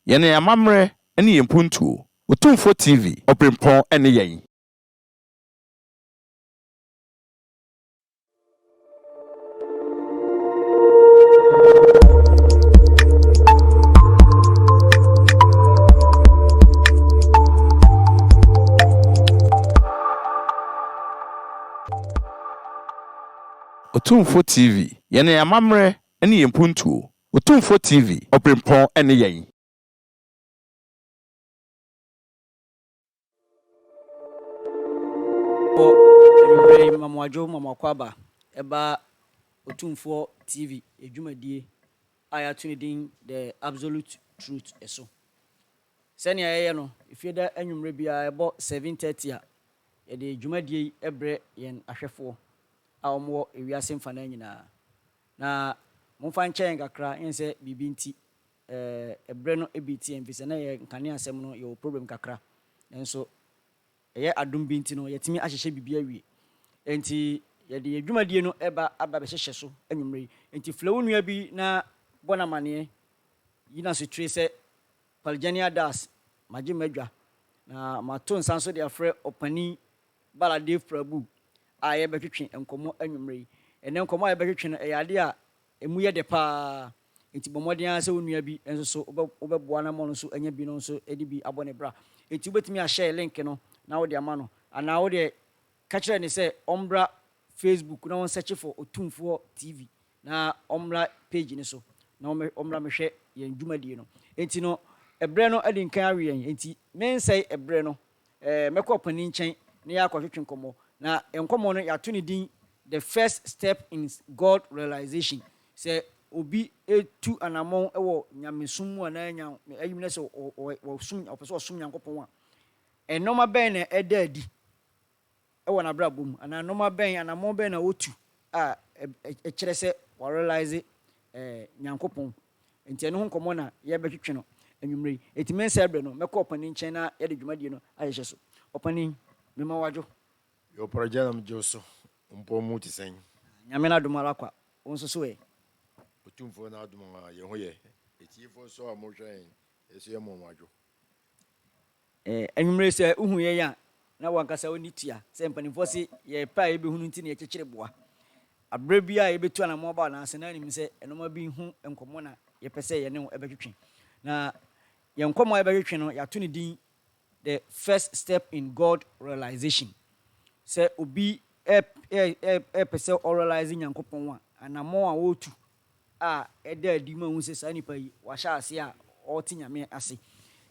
Yene amamre ene yempuntuo. Otumfo TV, Oprempon ene yen. Otumfo TV, yene amamre ene yempuntuo. Otumfo TV, Oprempon ene yen. Everybody, Mamwajo, Mamakwaba, Eba Otumfo TV, Ejumadi, I tuned in the absolute truth. So, Senia, no, if you're there, and you may be about 7:30, the Jumadi, Ebre, yen Ashefo, our more area symphony. Na Mufan Chang Kakra, and say Bibinti, a Breno EBT, and Visana, Kania Semino, your problem Kakra, and so. Adum binti no yetimi ahyehye bibia wi enti yede adwumadie no eba aba be hyehye so anwumre enti flow nua bi na bona mane yina so tre se Paljania das maje madwa na mato nsan so de afre opani balade frabu a ye betwetwe enkomo anwumre ene enkomo a ye betwetwe no eyade a emu ye de pa enti bomoden a se onua bi enso so obeboa na mo no so anya bi no so edi bi abone bra enti obetimi a share link no na wo de amano ana wo de catch ni say ombra Facebook na won search for Otumfo TV na ombra page ni so na ombra mehwe yen dwumadie no enti no ebre no adi nkan awe yen enti men say ebre no mekọ pani nchen na ya kwatwetwe nkomo na nkomo no ya to ni din the first step in God realization say obi etu anamon ewo nyamesum mu na nya ayim na say wo sum opeso sum nyankopon a enoma ben na edadi ewo na bra bom ana enoma ben anamon ben na otu a kire se wa realize nyankopon enti eno ho nkomo na ye betwetwe no anwumre etimen sebre no mekọ opani nchen na ye de dwumadie no ayehye so opani mema wajo yo projanam joso mpo mu tisen nyame na domala kwa wonso so Otumfo na adoma ye ho ye etifo so amohwen eso ye mo wajo anwumre se uhu ye ya na wankasa oni tua se mpanimfo se ye pa ye behunu nti na ye kyekere boa abre bia ye betu na mo ba na ase na nim se enoma bi hu enkomo na ye pese ye ne ebetwetwe na ye nkomo ye betwetwe no ya to ni din the first step in God realization se obi pese realizing yankopon wa anamo a wotu a eda adi ma hu se sa nipa yi wa sha ase a o tinyame ase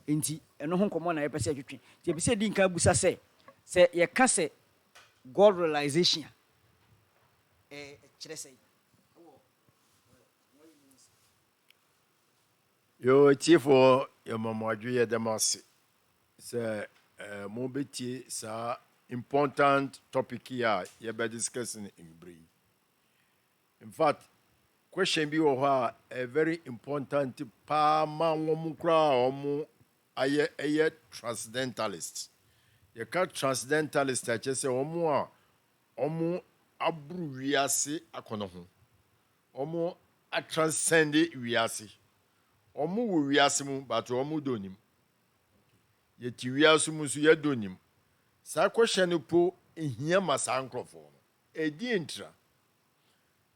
enti eno ho nkomo na ye pese atwetwe ti e pese di nka busa se ye ka se God realization kire se yo etifo ye mamwadwo ye demase se mo betie sa important topic here ye be discussing in brief. In fact, question bi wo ha a very important pa ma won kra omo aye transcendentalist. Ye ka transcendentalist a chese omo abru wiase akono ho. Omo a transcend wiase. Omo wo wiase mu but omo donim. Ye ti wiase mu so ye donim. Sa question po ehia masa nkrofo no. Edi entra.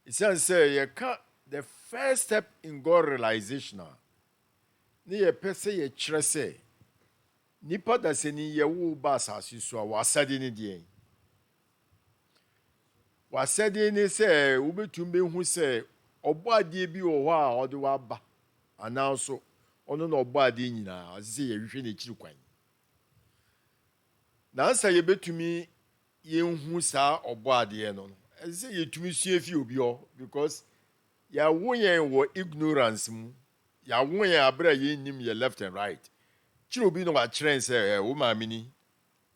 It say ye ka the first step in God realization. Ni ye pese ye kyerɛ sɛ nipa da se ni ye wo ba asase so a wasade ne deɛ wasade ne sɛ wobetum behu sɛ ɔbɔ adeɛ bi wɔ hɔ a ɔde waba ananso ɔno na ɔbɔ adeɛ nyinaa ase sɛ yɛhwehwɛ n'akyiri kwan na nsa yɛbɛtumi yɛnhu saa ɔbɔ adeɛ no ase sɛ yɛtumi sua fi obi hɔ because yɛawo yɛn wɔ ignorance mu yɛawo yɛn abere a yɛnnim yɛ left and right kyerɛ obi no wakyerɛn sɛ wo maame ni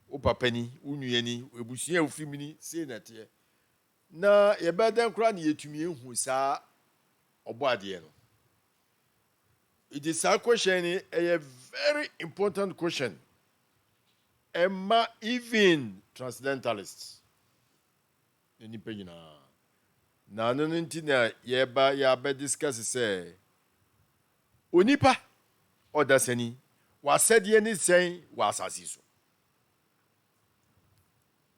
wo papa ni wo nua ni ebusua a wofiri mu ni sei na teɛ na yɛbɛdan koraa na yɛtumi ehu saa ɔbɔ adeɛ no it is a question a very important question ɛma even transcendentalists nipa nyinaa na ano no nti na yɛba discuss sɛ onipa ɔdasani wasɛdeɛ ne sɛn wɔ asase so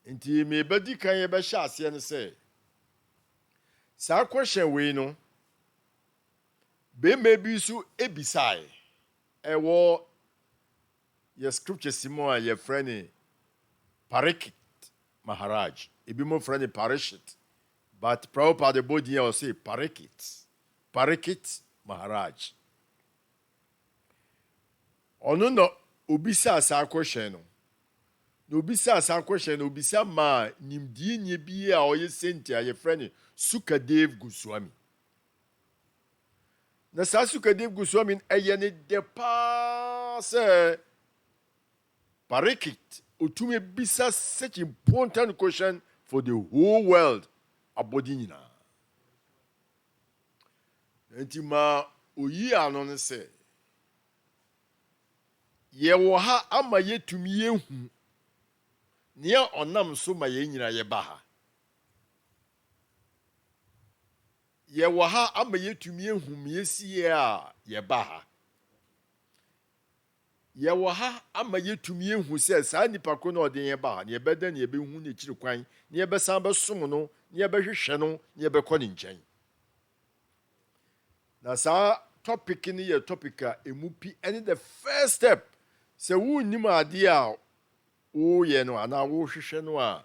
nti mebɛdi kan yɛbɛhyɛ aseɛ no sɛ saa question wei no bɛrima bi so ebisae ɛwɔ yɛ scriptures mu a yɛfrɛ ne Parikit Maharaj ebi mo frɛ ne Parishit but Prabhupada bɔ din a ɔse Parikit Maharaj ɔno na obisa saa question no na obisa saa question no obisa ma nimdiinie bi a ɔyɛ senti a yɛfrɛ ne Sukadev Goswami na saa Sukadev Goswami ɛyɛ ne de paa sɛ Parikit otumi bisa such important question for the whole world abɔde nyinaa nti ma oyi ano no sɛ yɛwɔ ha ama yɛtumi yɛhu nea ɔnam so ma yɛn nyinaa yɛba ha yɛwɔ ha ama yɛtumi yɛhu miesie a yɛba ha yɛwɔ ha ama yɛtumi yɛhu sɛ saa nipa ko na ɔde yɛn ba ha na yɛbɛda na yɛbɛhu n'akyiri kwan na yɛbɛsan bɛsom no na yɛbɛhwehwɛ no na yɛbɛkɔ ne nkyɛn na saa topic no yɛ topic a emu pi ɛne the first step sɛ wonnim adeɛ a woyɛ no anaa wohwehwɛ no a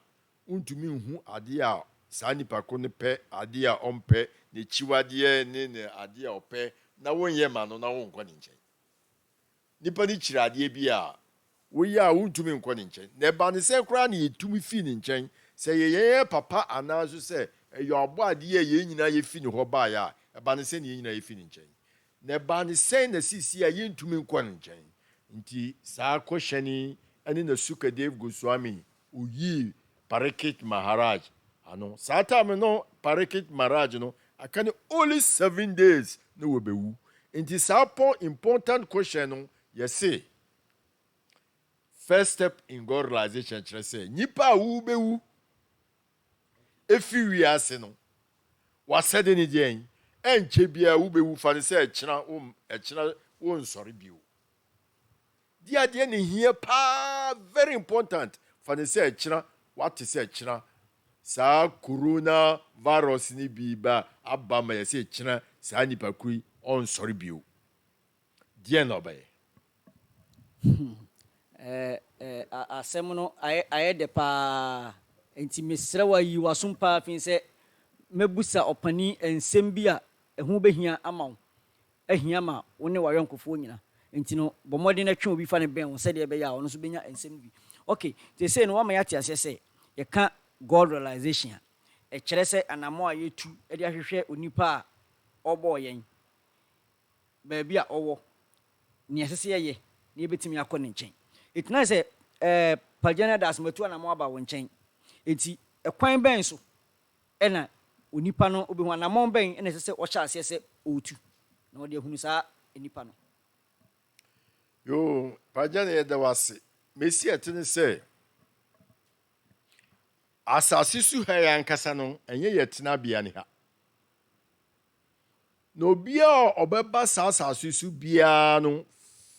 wontumi nhu adeɛ a saa nipa ko no pɛ adeɛ a ɔmpɛ n'akyiwadeɛ ne adeɛ a ɔpɛ na wonyɛ ma no na wonkɔ ne nkyɛn nipa no kyerɛ adeɛ bi a woyɛ a wontumi nkɔ ne nkyɛn na ɛba ne sɛ koraa na yɛtumi fi ne nkyɛn sɛ yɛyɛ papa anaa so sɛ ɛyɛ ɔbɔ adeɛ a yɛn nyinaa yɛfi ne hɔ baeɛ a ɛba ne sɛ ne yɛn nyinaa yɛfi ne nkyɛn na ɛba ne sɛn na sisi a yɛntumi nkɔ ne nkyɛn nti saa kɔhyɛne ɛne na Sukadev Goswami oyii Parikit Maharaj ano saa time no Parikit Maharaj no aka ne only 7 days na wɔbɛwu nti saa important question no yɛse first step in God realization kyerɛ sɛ nnipa a wobɛwu ɛfi wiase no wasɛde ne deɛn ɛnkyɛ biara wobɛwu fa ne sɛ ɛkyena wonsɔre bio di adeɛ ne hia paa very important fa ne sɛ ɛkyena wate sɛ ɛkyena saa corona virus ne bi ba aba ma yɛsɛ ɛkyena saa nipa kuri ɔnsɔre bio deɛ na ɔbɛyɛ asɛm no ayɛ dɛ paa nti mesrɛ wo ayi wasom paa fi sɛ mɛbusa ɔpani nsɛm bi a ɛho bɛhia ama wo ahia ma wo ne wayɔnkofoɔ nyina nti no bɔ mmɔden no twe obi fa ne bɛn wo sɛdeɛ ɛbɛyɛ a ɔno nso bɛnya nsɛm bi okay te sɛ no wama yɛate aseɛ sɛ yɛka God realization a ɛkyerɛ sɛ anammɔ a yɛtu de ahwehwɛ onipa a ɔbɔɔ yɛn baabi a ɔwɔ nea ɛsɛ sɛ yɛyɛ na yɛbɛtumi akɔ ne nkyɛn ɛtina sɛ pagyana das matu anammɔ aba wo nkyɛn enti ɛkwan bɛn so ɛna onipa no obɛhu anammɔ bɛn ɛna ɛsɛ sɛ ɔhyɛ aseɛ sɛ ɔretu na ɔde ahunu saa onipa no yo pagyana yɛda wase mesi ɛte ne sɛ asase so ha yɛ ankasa no ɛnyɛ yɛ tenabea ne ha na obiara a ɔbɛba saa asase so biara no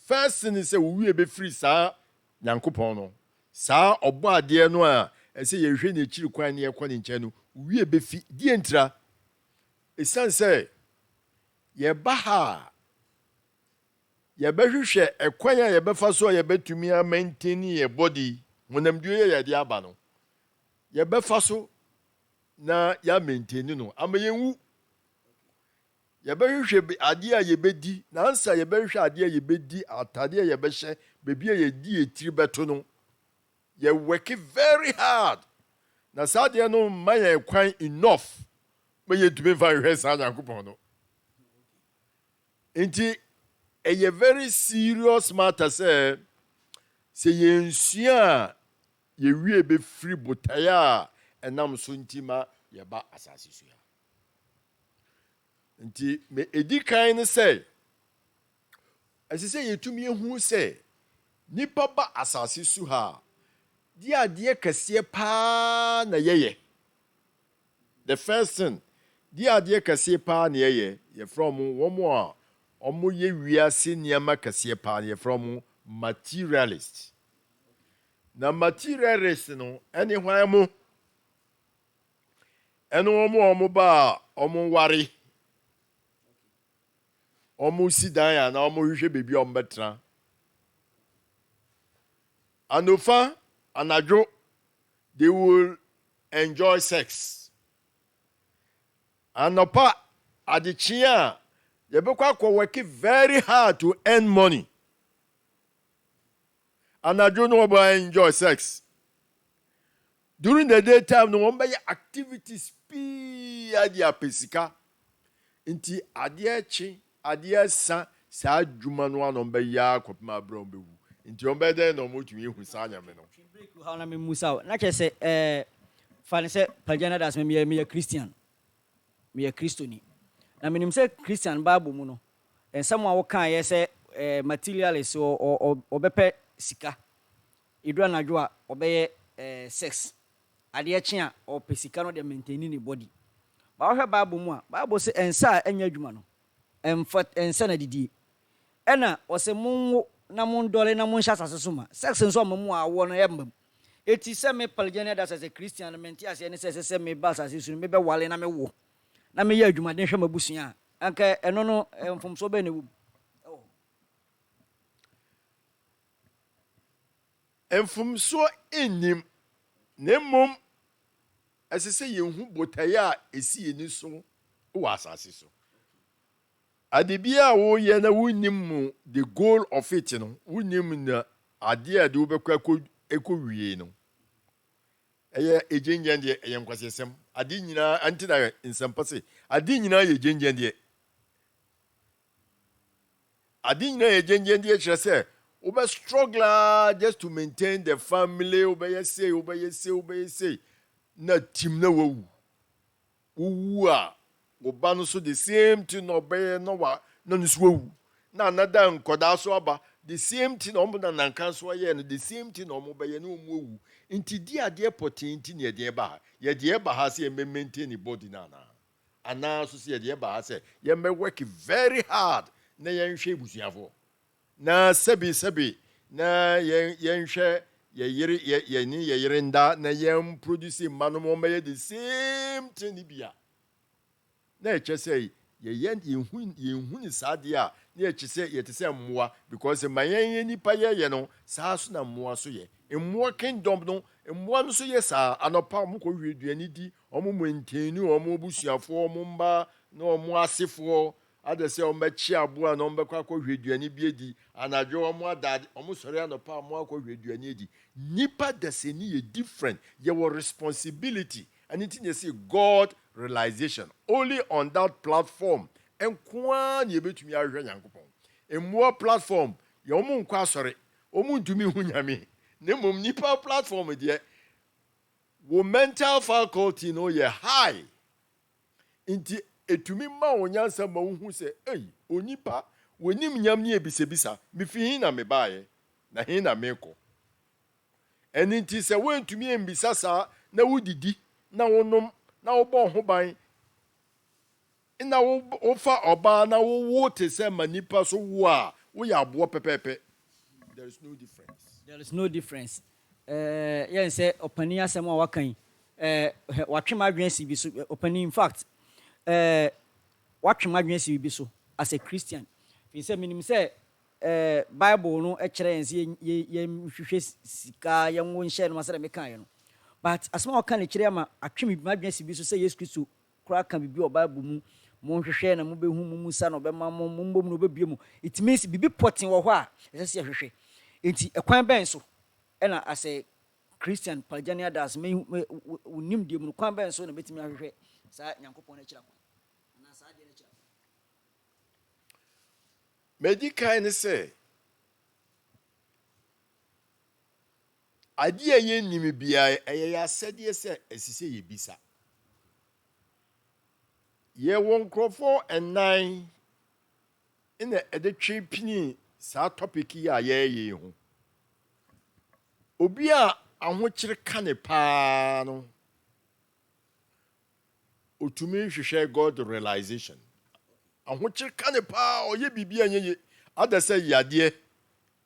first ne sɛ wowie bɛfiri saa nyankopɔn no saa ɔbɔ adeɛ no a ɛsɛ yɛhwɛ n'akyiri kwan ne yɛkɔ ne nkyɛn no wowie bɛfi die ntira ɛsiane sɛ yɛba ha a yɛbɛhwehwɛ ɛkwan a yɛbɛfa so a yɛbɛtumi a maintain yɛ body honamdue yɛ yɛde aba no yɛbɛfa so na yɛ maintain no ama yɛnwu yɛbɛhwehwɛ adeɛ a yɛbɛdi nansa yɛbɛhwehwɛ adeɛ a yɛbɛdi atadeɛ a yɛbɛhyɛ baabi a yɛdi yɛtiri bɛto no yɛwork very hard na saa adeɛ no mma yɛn kwan enough ma yɛntumi mfa nhwɛ saa nyankopɔn no nti ɛyɛ very serious matter sɛ yɛnsua a yɛwie bɛfiri botaeɛ a ɛnam so nti ma yɛba asase so ya nti me ɛdi kan ne sɛ ɛsɛ sɛ yɛtumi yɛhu sɛ nipa ba asase so ha di adeɛ kɛseɛ paa na yɛyɛ the first thing di adeɛ kɛseɛ paa na yɛyɛ yɛfrɛ mo wɔn a ɔmo yɛ wiase nneɛma kɛseɛ paa yɛ from materialist na materialist no ɛne hwan mo ɛne ɔmo ba ɔmo ware ɔmo si dan a na ɔmo hwehwɛ beebi a ɔmo bɛtena anofa anadwo they will enjoy sex anopa adekyea yɛbɛkɔ akɔ work very hard to earn money anadwo no ɔba enjoy sex during the daytime no wɔn bɛyɛ activities pii ade apesika nti adeɛ kye adeɛ sa saa adwuma no ano bɛyɛ akɔpem abrɛ wɔn bɛwu nti wɔn bɛyɛ dɛn na wɔn tumi ehu saa nyame no. how na me musa na kyerɛ sɛ fa ne sɛ pagyana das me yɛ Christian me yɛ Kristoni na menim sɛ Christian Bible mu no nsɛm a wɔka yɛ sɛ materialist ɔbɛpɛ sika edura anadwo a ɔbɛyɛ sex adeɛ kye a ɔpɛ sika no de maintain ne body ba wɔhwɛ Bible mu a Bible sɛ ɛnsa a ɛnyɛ adwuma no ɛnsa na didie ɛna ɔsɛ monwo na mondɔle na monhyɛ asase so ma sex nso ɔma mu a awɔ no ɛmmam eti sɛ me pagyana das as a Christian mente ase ne sɛ me ba asase so me bɛwale na me wo na me yɛ adwumaden hwɛ mabusua anka ɛno no mfomso bɛ na wu mfomso enim na mmom ɛsɛ sɛ yɛnhu botaeɛ a ɛsi yɛni so wɔ asase so adebia a woyɛ na wonim mu the goal of it no wonim na adeɛ a de wobɛkɔ ɛkɔ wie no ɛyɛ egyengyen deɛ ɛyɛ nkwasiasɛm ade nyinaa anti na nsɛmpa se ade nyinaa yɛ egyengyen deɛ kyerɛ sɛ wobɛ struggle just to maintain the family wobɛyɛ sei na tim na wowu a woba no so the same thing na ɔbɛyɛ na no so wawu na anada nkɔdaa so aba the same thing na ɔmo na nanka so ayɛ no the same thing na ɔmo bɛyɛ na ɔmo wawu nti di adeɛ pɔtee nti na yɛdeɛ ba ha sɛ yɛmɛ maintain the body na anaa so sɛ yɛdeɛ ba ha sɛ yɛmɛ work very hard na yɛnhwɛ busuafoɔ na sɛbi na yɛnhwɛ yɛyere nda na yɛn produce mma no mo bɛyɛ the same thing ni bia na ɛkyɛ sɛ yɛnhu ne saa deɛ a na yɛkyɛ sɛ yɛte sɛ mmoa because ma yɛn nipa yɛyɛ no saa so na mmoa so yɛ mmoa kingdom no mmoa no so yɛ saa anɔpa ɔmo kɔ hwie aduane di ɔmo maintain ɔmo busuafoɔ ɔmo mba na ɔmo asefoɔ ada sɛ ɔmo bɛkyi aboa na ɔmo bɛkɔ akɔ hwie aduane bi adi anadwo ɔmo adade ɔmo sɔre anɔpa ɔmo akɔ hwie aduane adi nipa dasani yɛ different yɛwɔ responsibility and it is a God realization only on that platform nkoa na yɛbɛtumi ahwɛ nyankopɔn mmoa platform yɛ ɔmo nkɔ asɔre ɔmo ntumi hu nyame na mmom nipa platform deɛ wo mental faculty no yɛ high nti etumi ma wo nyansa ma wo hu sɛ onipa wonim nyam ne ebisabisa mefi hin na mebaeɛ na hin na mekɔ ɛno nti sɛ wontumi mbisa saa na wodidi na wonom na wobɔ ho ban na wofa ɔbaa na wowo te sɛ ma nipa so wo a woyɛ aboɔ pɛpɛɛpɛ there is no difference yɛn sɛ ɔpani asɛm a wakan watwe m'adwene si bi so ɔpani in fact watwe m'adwene si bi so as a Christian fi sɛ minim sɛ Bible no kyerɛ yɛn sɛ yɛhwehwɛ sika yɛnwo nhyɛ no masɛ dɛ mekaeɛ no but asɛm a wɔka ne kyerɛ ama atwe m'adwene si bi so sɛ Yesu Kristo koraa ka biribi wɔ Bible mu monhwehwɛ na mobɛhu mu musa na ɔbɛma mo mbom na ɔbɛbie mu it means biribi pɔten wɔ hɔ a ɛsɛ sɛ yɛhwehwɛ nti ɛkwan bɛn so ɛna as a Christian pagyana das wonim deɛ mu no kwan bɛn so na bɛtumi ahwehwɛ saa nyankopɔn no akyira kwan anaa saa deɛ no akyira medical ne sɛ adeɛ a yɛnnim biara ɛyɛ yɛ asɛdeɛ sɛ ɛsi sɛ yɛbisa yɛwɔ nkurɔfoɔ ɛnan na ɛde twe pini saa topic yi a yɛyɛ ho obi a ahokyere ka ne paa no otumi hwehwɛ God realization ahokyere ka ne paa ɔyɛ biribi anyɛ ye ada sɛ yadeɛ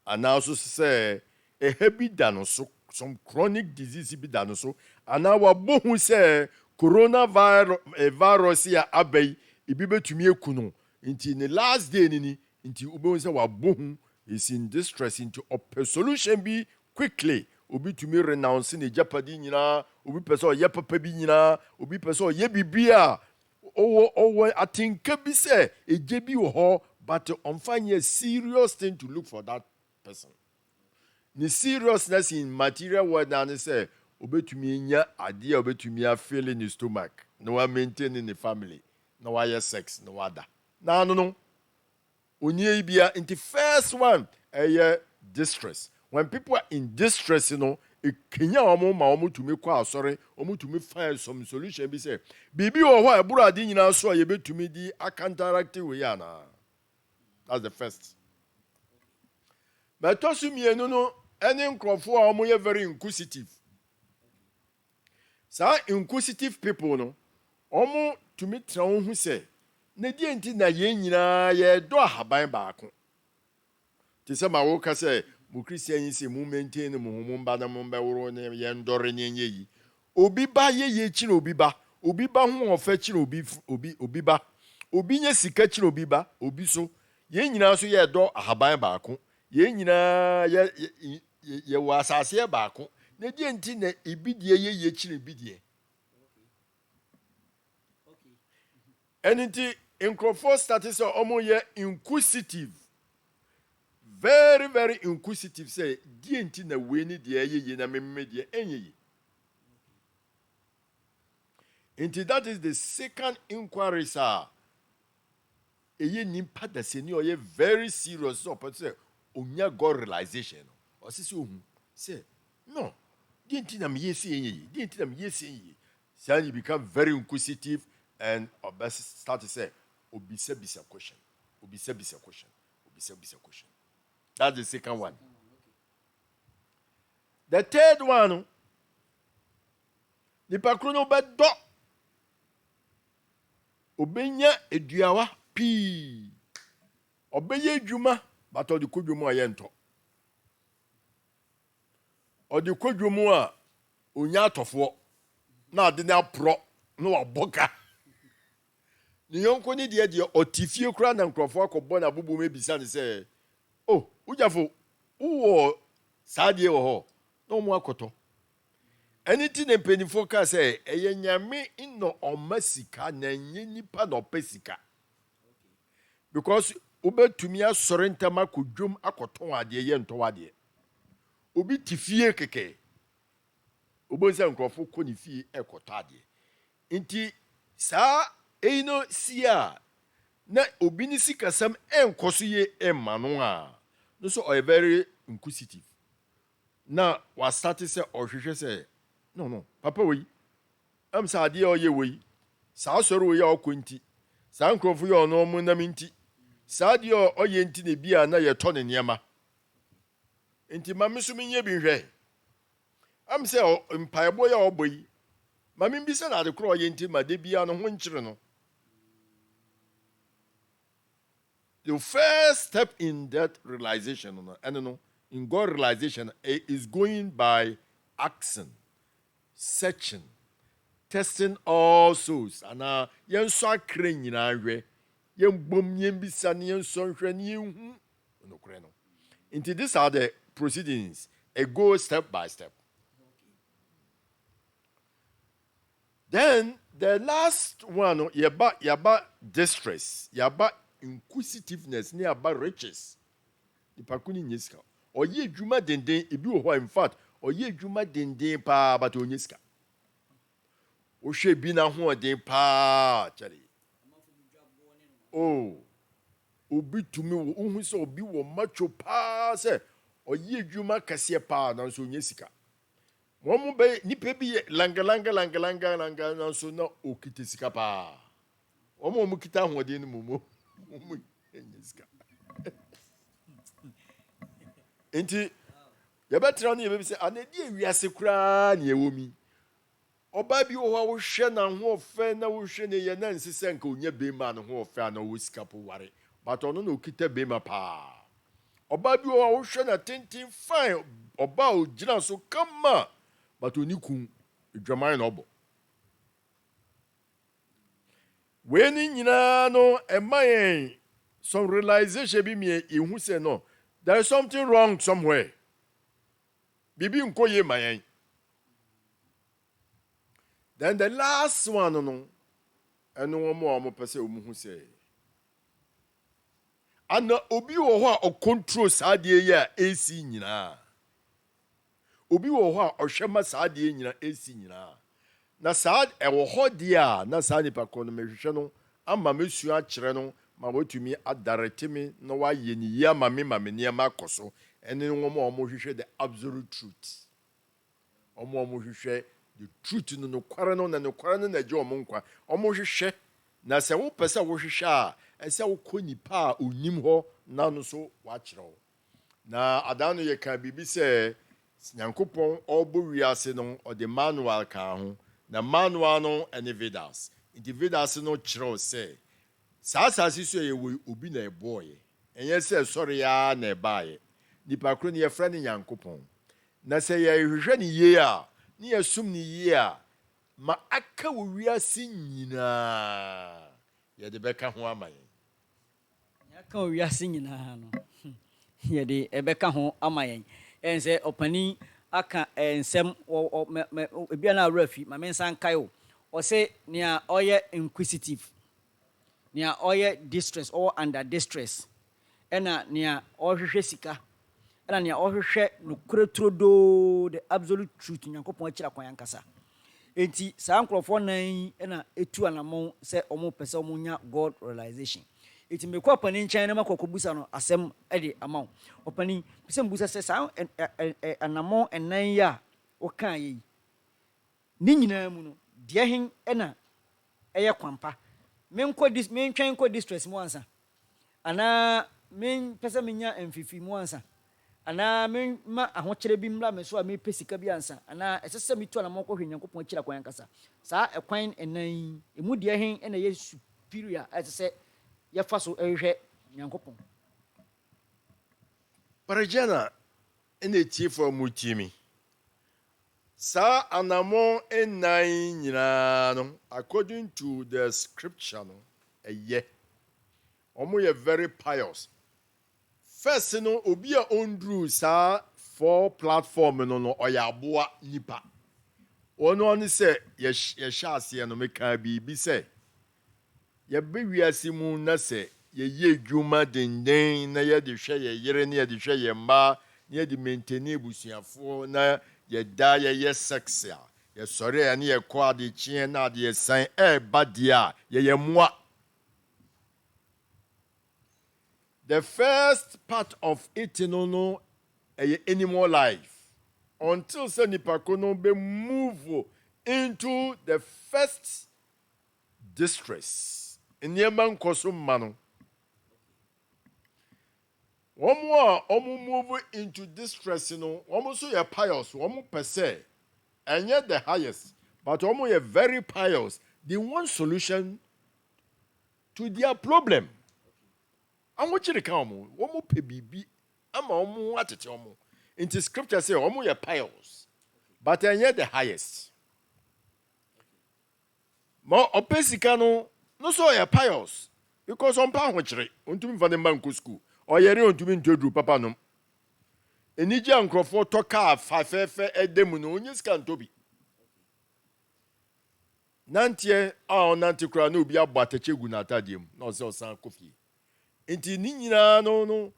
anaaso sɛ ɛha bi da no so some chronic disease bi da no so anaa wabɔ hu sɛ coronavirus a aba yi ebi bɛtumi eku no nti ne last day ni nti wobɛhu sɛ wabɔ hu is in distress nti ɔpɛ solution bi quickly obi tumi renounce ne japadi nyinaa obi pɛ sɛ ɔyɛ papa bi nyinaa obi pɛ sɛ ɔyɛ biribi a ɔwɔ atenka bi sɛ ɛgye bi wɔ hɔ but ɔmfa nyɛ serious thing to look for that person ne seriousness in material world na ne sɛ obetumi nya adeɛ a obetumi afeel ne stomach na wa maintain ne family na wayɛ sex na wada na ano no onye bia into first one distress. When people are in distress, kenya omo ma omo tumi kwa asore omo tumi find some solution bi say bibi wo ho eburu ade nyina so a ye betumi di counteract we ya na. That's the first. But tosu mienu no any nkrofo a omo ye very inquisitive. Sa inquisitive people no omo tumi tra wo hu say na die nti na ye nyina ye do ahaban baako. Ti se ma wo ka say mu Christian yi se mu maintain mu homo mba na mu mba woro ne ye ndore ne nye yi. Obi ba ye chi na obi ba. Obi ba ho ofa chi na obi ba. Obi nye sika chi na obi ba. Obi so ye nyina so ye do ahaban baako. Ye nyina ye wa asase baako. Na die nti na ebidie ye chi na ebidie. Anything nkrofo started say omo ye inquisitive. Very, very inquisitive. Say, die nti na we ni die ye na memme die enye ye. Inti that is the second inquiry, sir. Eye nimpa da se ni oye very serious. So, but say, onya God realization. Or say, say, no. Die nti na me yesi enye ye. Die nti na me yesi enye ye. So you become very inquisitive and start to say, obisa bisa question. Obisa bisa question. Obisa bisa question. That's the second one. The third one, nipa krono bedo obenya eduawa pi obeye adwuma but odi kodwomu ayento odi kodwomu a onya atofo na ade na pro na waboka ni yonko ni de otifie kura na nkrofo akobọ na bubu mebisa ne se oh ujafo uwo sadie wo ho no mu akoto anything na penifo ka say eye nyame ino omasika na nye nipa na opesika because ubetumi asore ntama kodwom akoton ade ye nto ade obi tifie keke obonsa nkrofo ko ni fie ekoto ade nti sa eino sia na obi ni sikasam enkoso ye emano a no so are very inquisitive na wa start say ohwehwe say no papa we am sa ade o ye we sa soro we ya okonti sa nkrofo ye ono mu na minti sa ade o ye nti na bia na ye to ne niema nti mame so menye bi hwe am say mpaebo ya oboyi mame bi se na ade kro o ye nti ma de bia no ho nkyere no. The first step in that realization, in God realization, is going by asking, searching, testing all souls. And yen so akre nyina hwe, yen bom yen bisa ne yen so hwe ne yen hu no kre no. Into these are the proceedings. A go step by step. Then the last one, yaba distress, yaba inquisitiveness near about riches. The pakuni nyiska. Or ye juma dende ebi wo in fact, or ye juma dende pa but onyiska. O she bi na ho den pa chari. Oh. Obi tumi wo hu se obi wo macho pa se or ye juma kase pa na so onyesika. Mo mo be nipa bi langa na so na okitesika pa. O mo kita ho den ni mo. Enti ya betra no ye be say anedi ewiase kura na ewomi Oba bi wo ho hwe na ho fe na wo hwe ne ye na nsese nka onya bema no ho fe na wo sika po ware but ono na okita bema pa oba bi wo hwe na tintin fine oba o gina so kama but oni kun edwaman na obo we ni nyina no emayen some realization bi me ehu se no there is something wrong somewhere bibi nkoye mayen. Then the last one no eno wo mo pese o mu hu se ana obi wo ho a o control saade ye a AC nyina obi wo ho a o hwema saade nyina AC nyina na saad e wo ho dia na saa nipa ko no mehwehwe no ama mesu a kire no ma wotumi adarete me na wa ye ni ya ma me niam akoso ene wo mo hwehwe the absolute truth o mo hwehwe the truth no kware no na no kware no na je omo nkwa omo hwehwe na se wo pese wo hwehwe a ese wo konipa a onim ho na no so wa kire na adano ye kan bibi se nyankopon obo wiase no o de manual kan ho na manual no ene Vedas the Vedas no kire se sa so ye wo obi na eboye enye se sorry ya na ebaye nipa kro ne ye fra ne nyankopon na se ye hwehwe ne ye a ni asum ni yie a ma aka wo wiase nyina ye de beka ho amaye aka wo wiase nyina no ye de ebeka ho amaye ense opani aka ensem ebia na rafi ma mensan kai o se nia oye inquisitive nia oye distress or under distress ena nia ohwehwe sika ena nia ohwehwe no kuretrodo the absolute truth nyankopon akira kwan yankasa enti saa nkrofo nan ena etu anamon se omo pese omo nya god realization enti mekọ opani nchen na makokobusa no asem ede amount opani pese mbusa se saa anamon enan ya o kan yi ni nyina mu no de hen ena eye kwampa mentwen ko distress mu ansa ana men pese menya emfifi mu ansa ana men ma ahokyere bi mra me so a me pesika bi ansa ana esese mitu na moko hwe nyankopon akira kwan kasa saa ekwan enan emu de hen ena ye superior esese ye fa so ehwe nyankopon parajana ene tie for mutimi sa anamon enan nyina no according to the scripture no eye omo ye very pious. First no obi a ondru sa for platform no oyaboa nipa ono ni se ye hyase no meka bi se ye be wiase mu na se ye dwuma denden na ye de hwe ye yere na ye de hwe ye mba na ye de maintain ebusuafo na ye da ye sex a ye sori ya na ye kwa de chie na de san ba dia ye moa. The first part of it no animal life until say nipa ko no be move into the first distress. Nneema nkoso mma no. Omo move into distress no, omo so ye pious, omo per se enye the highest, but omo ye very pious. They want solution to their problem. Amu chiri ka omo pe bibi ama omo atete omo. Into scripture say omo ye pious, but enye the highest. Ma opesika no so ye pious because on pa ho chiri ontumi fa ne bank school. Oyere ontumi ntodru papa no. Eniji ankrofo toka afafefe edemu no onye sika ntobi. Nantie nanti kura na obi agba techegu na atadiem na ose osan kofi. Inti ni nyina no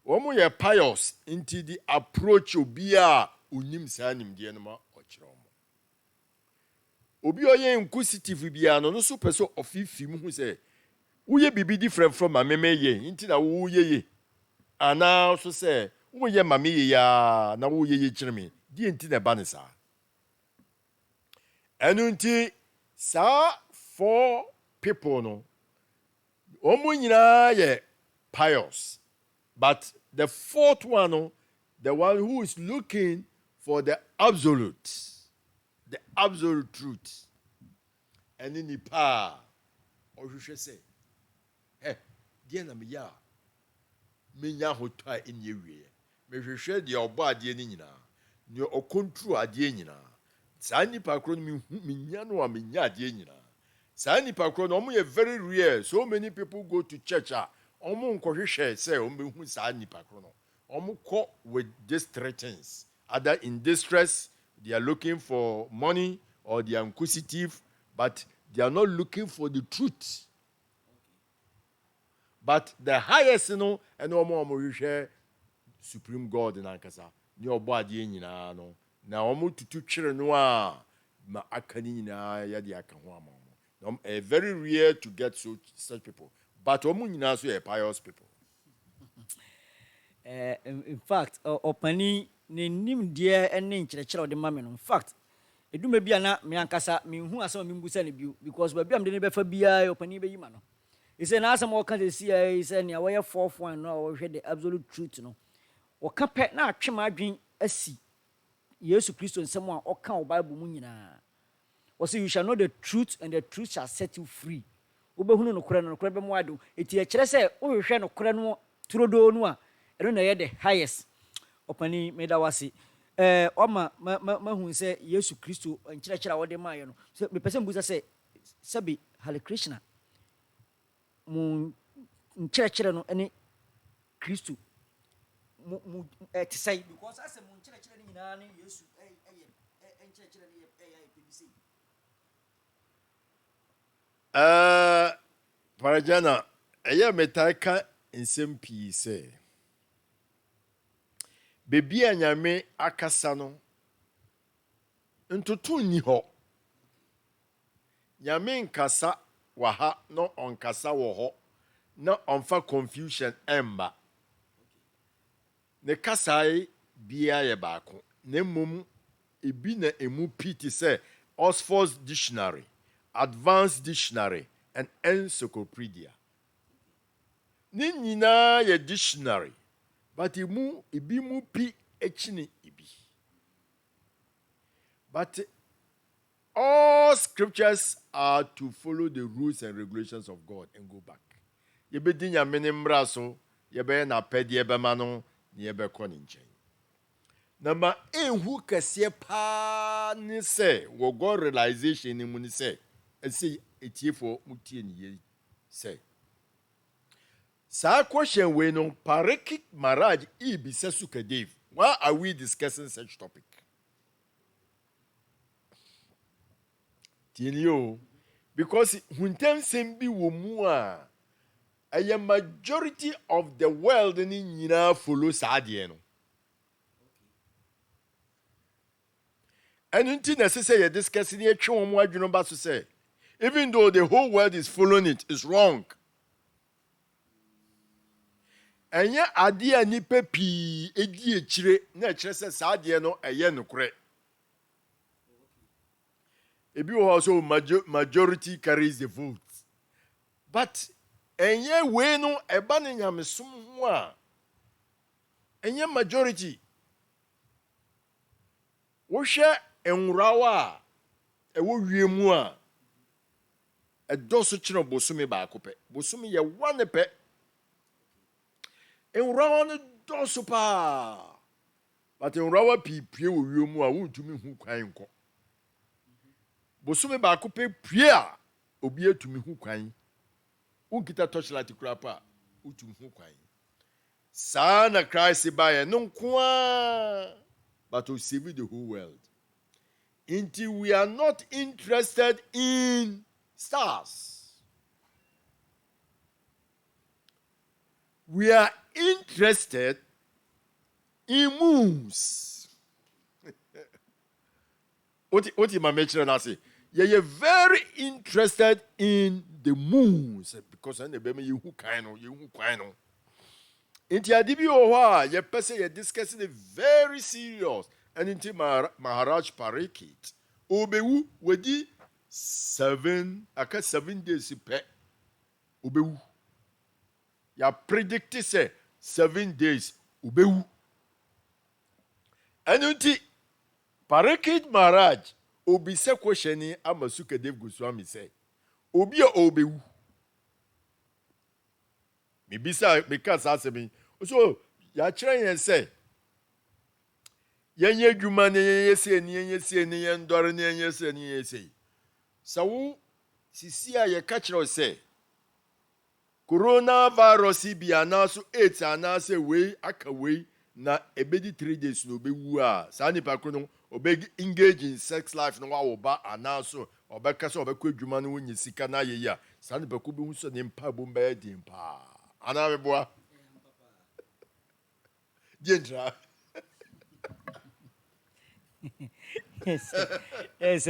omo ye pious inti the approach obi a onim saa nimde no ma okire omo. Obi oye inquisitive bia no so peso ofifi mu hu se uye bibi different from ameme ye inti na wo ye ana so se wo ye mame ye ya na wo ye kire me di inti na ba ne saa. Enu inti saa 4 people no omo nyina ye pious, but the 4th one, the one who is looking for the absolute, the absolute truth. And in the power, or you should say, hey, dear Namia, Minya Hota in your way. May you share your body in your control at Yenina. Sani Pacron Minyano or Minya Yenina. Sani Pacron, only a very rare. So many people go to church. Omo Nkoshe say, Omu Sani Pacrono. Omo caught with these threats. Either in distress, they are looking for money, or they are inquisitive, but they are not looking for the truth. But the highest, and Omo share Supreme God in Ankasa. Your body in no. Now Omo to children ma akani na yadi akanwa mama. Very rare to get such people. But Omo nyina so a pious people. In fact, opani ne nim deɛ ne nkyerɛkyerɛ ɔde ma me no. In fact, eduma bia na me ankasa me hu asɛm me mbusa ne bio because ba bia me de ne bɛfa bia opani bɛyi ma no. He said na asɛm ɔka de sia he said ne wɔyɛ fourth one no ɔhwɛ the absolute truth no. Wɔka pɛ na atwe ma adwen asi Yesu Kristo nsɛm a ɔka wɔ Bible mu nyinaa. Wɔsɛ you shall know the truth and the truth shall set you free. Wobɛhunu no korɛ no korɛ bɛmo ado. Eti ɛkyerɛ sɛ wohwehwɛ no korɛ no turodo no a ɛno na ɛyɛ the highest. Opani meda wase. Oma mahu sɛ Yesu Kristo nkyerɛkyerɛ a wɔde ma yɛ no. Sɛ mepɛ sɛ mbusa sɛ sɛbi Hare Krishna. Mu nkyerɛkyerɛ no ɛne Kristo mu te sɛ because asɛ mu nkyerɛkyerɛ no nyinaa ne Yesu ɛyɛ nkyerɛkyerɛ no ɛyɛ pebisi. Parajana, ɛyɛ metaa ka nsɛm pii sɛ bebi a Nyame akasa no ntoto nni hɔ. Nyame nkasa wɔ ha na ɔnkasa wɔ hɔ na ɔmfa confusion ɛmba. Ne kasae bia yɛ baako. Na mmom ebi na emu piti sɛ Oxford Dictionary, Advanced Dictionary, and Encyclopedia. Ne nyinaa yɛ dictionary, but ebi mu pi ekini ebi. But all scriptures are to follow the rules and regulations of God and go back. Yebedi Nyame ne mmara so, yebɛyɛ n'apɛdeɛ bɛma no, na yɛbɛkɔ ne nkyɛn. Number ehu kɛseɛ paa ne sɛ wɔ God realization ne mu ne sɛ ɛsɛ etiefo mutie ne yɛ sɛ saa question we no Parikit Maharaj ibisa Sukadev. Why are we discussing such topic? Tienio, because huntem sembi wo mu a majority of the world ni nyina follow saa deɛ no. And until necessary you discuss it, say, even though the whole world is following it, it's wrong. And yet, idea ni pepi edi echire na echire se saadie no eye nokre. Ebi also majority carries the vote. But enye we no eba ne nyamesom ho a enye majority. Wo hwe enwurawa a ewo wiemu a edoso kire bosome baako pɛ. Bosome ye one pɛ. Enwurawa no doso pa. But enwurawa pipie wo wiemu a wontumi hu kwan nko. Bosome baako pɛ pie a obi atumi hu kwan. Unkita torchlight kura pa utumi hu kwan. Saa na Christ ba ye no nko but to save the whole world. Until we are not interested in stars. We are interested in moons. What my mention na say? You're very interested in the moons because I never you who kind of Inti adibi owa ye pese ye discussing it very serious and inti Maharaj Parikit obewu wedi 7 days pe obewu ya predicted say 7 days obewu and inti Parikit Maharaj obi se question ni amasuka Dave Goswami say obi a obewu me bisa because asemi so ya kire yen say yenye dwuma ne yenye sie ne yendore ne yenye sie ne yenye sei sawu sisi a ye ka kire say coronavirus bi anaso 8 anase we aka we na ebedi 3 days no bewu a sa nipa ko no obe engage in sex life no wa wo ba anaso obe kasa obe kwa dwuma no wonyi sika na ye ya sa nipa ko be hu so ne mpa bo mba din pa ana meboa dientra yes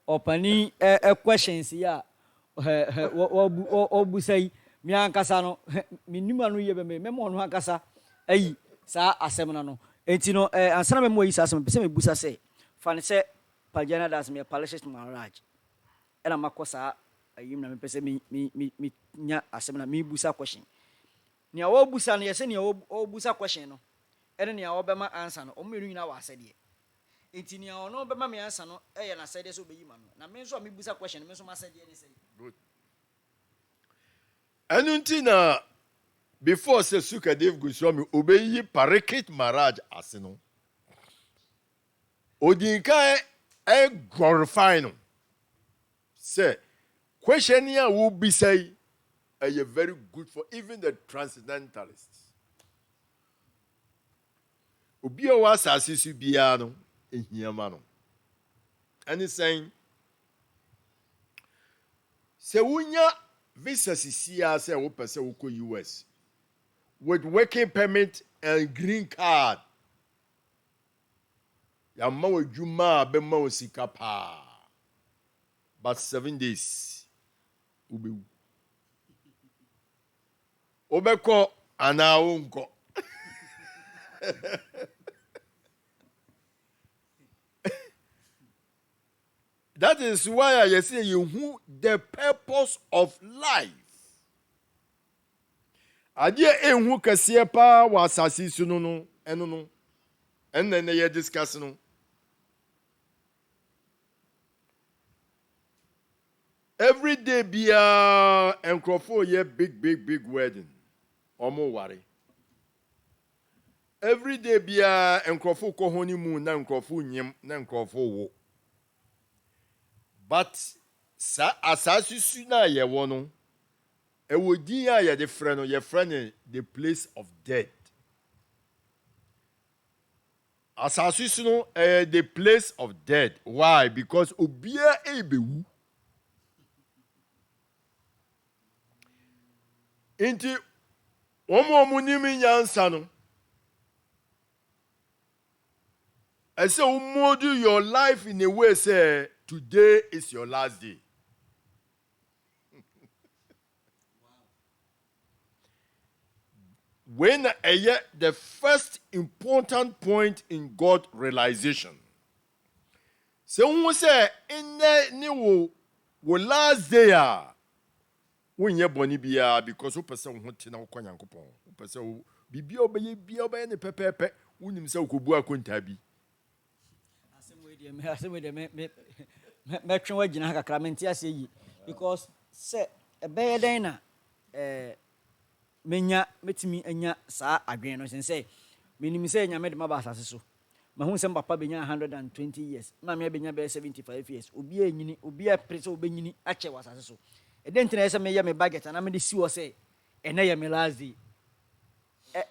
opani questions ya obusai mi ankasa no minima no ye be me mo no ankasa ayi sa asem na no enti no ansana me mo yi sa asem pese me busa se fa ne se pagana das me palicious marriage ena makosa ayim na me pese mi nya asem na mi busa question ni a wo busa no ye se ni a wo busa question no ene ni a wo be ma answer no o me nyina wa asede enti ni a ono be ma me answer no ye na asede so be yi ma no na me nso a mi busa question me nso ma asede ni say good anunti na before se suka Dave Goswami obeyi parikit marriage asino odinka glorify no say question here will be say are very good for even the transcendentalists obi o was asisi bia no ehiama no and saying se wunya visa sisia say wo pese wo ko US with working permit and green card ya ma wo dwuma be ma wo sika pa but 7 days ubewu obeko ana wonko that is why I say you who the purpose of life adie enhu kase pa wa asasi su no eno no enne na ye discuss no every day bia enkrofo ye big wedding omo ware every day bia enkrofo ko honeymoon na enkrofo nyim na enkrofo wo but sa asasi su na ye wo no e wo din a ye de frɛ no ye frɛ ne the place of death asasi su no the place of death why because obia ebewu inti omo nimi nyansa no I say do your life in a way say today is your last day. When the first important point in God realization. So when we say in the last day when you boni bia because o person ho tina ko Nyankopon o person bibia obeye ne pepepe unim se okobu akonta bi asem we me twen wagina kakra menti ase yi because se ebeye den na menya metimi anya saa adwen no sense menim se nya me de maba asase so mahu se papa benya 120 years na me benya be 75 years obi anyini obi a prese obenyini ache wasase so edentina ese me ye me budget na me de si wo se ene ye me lazy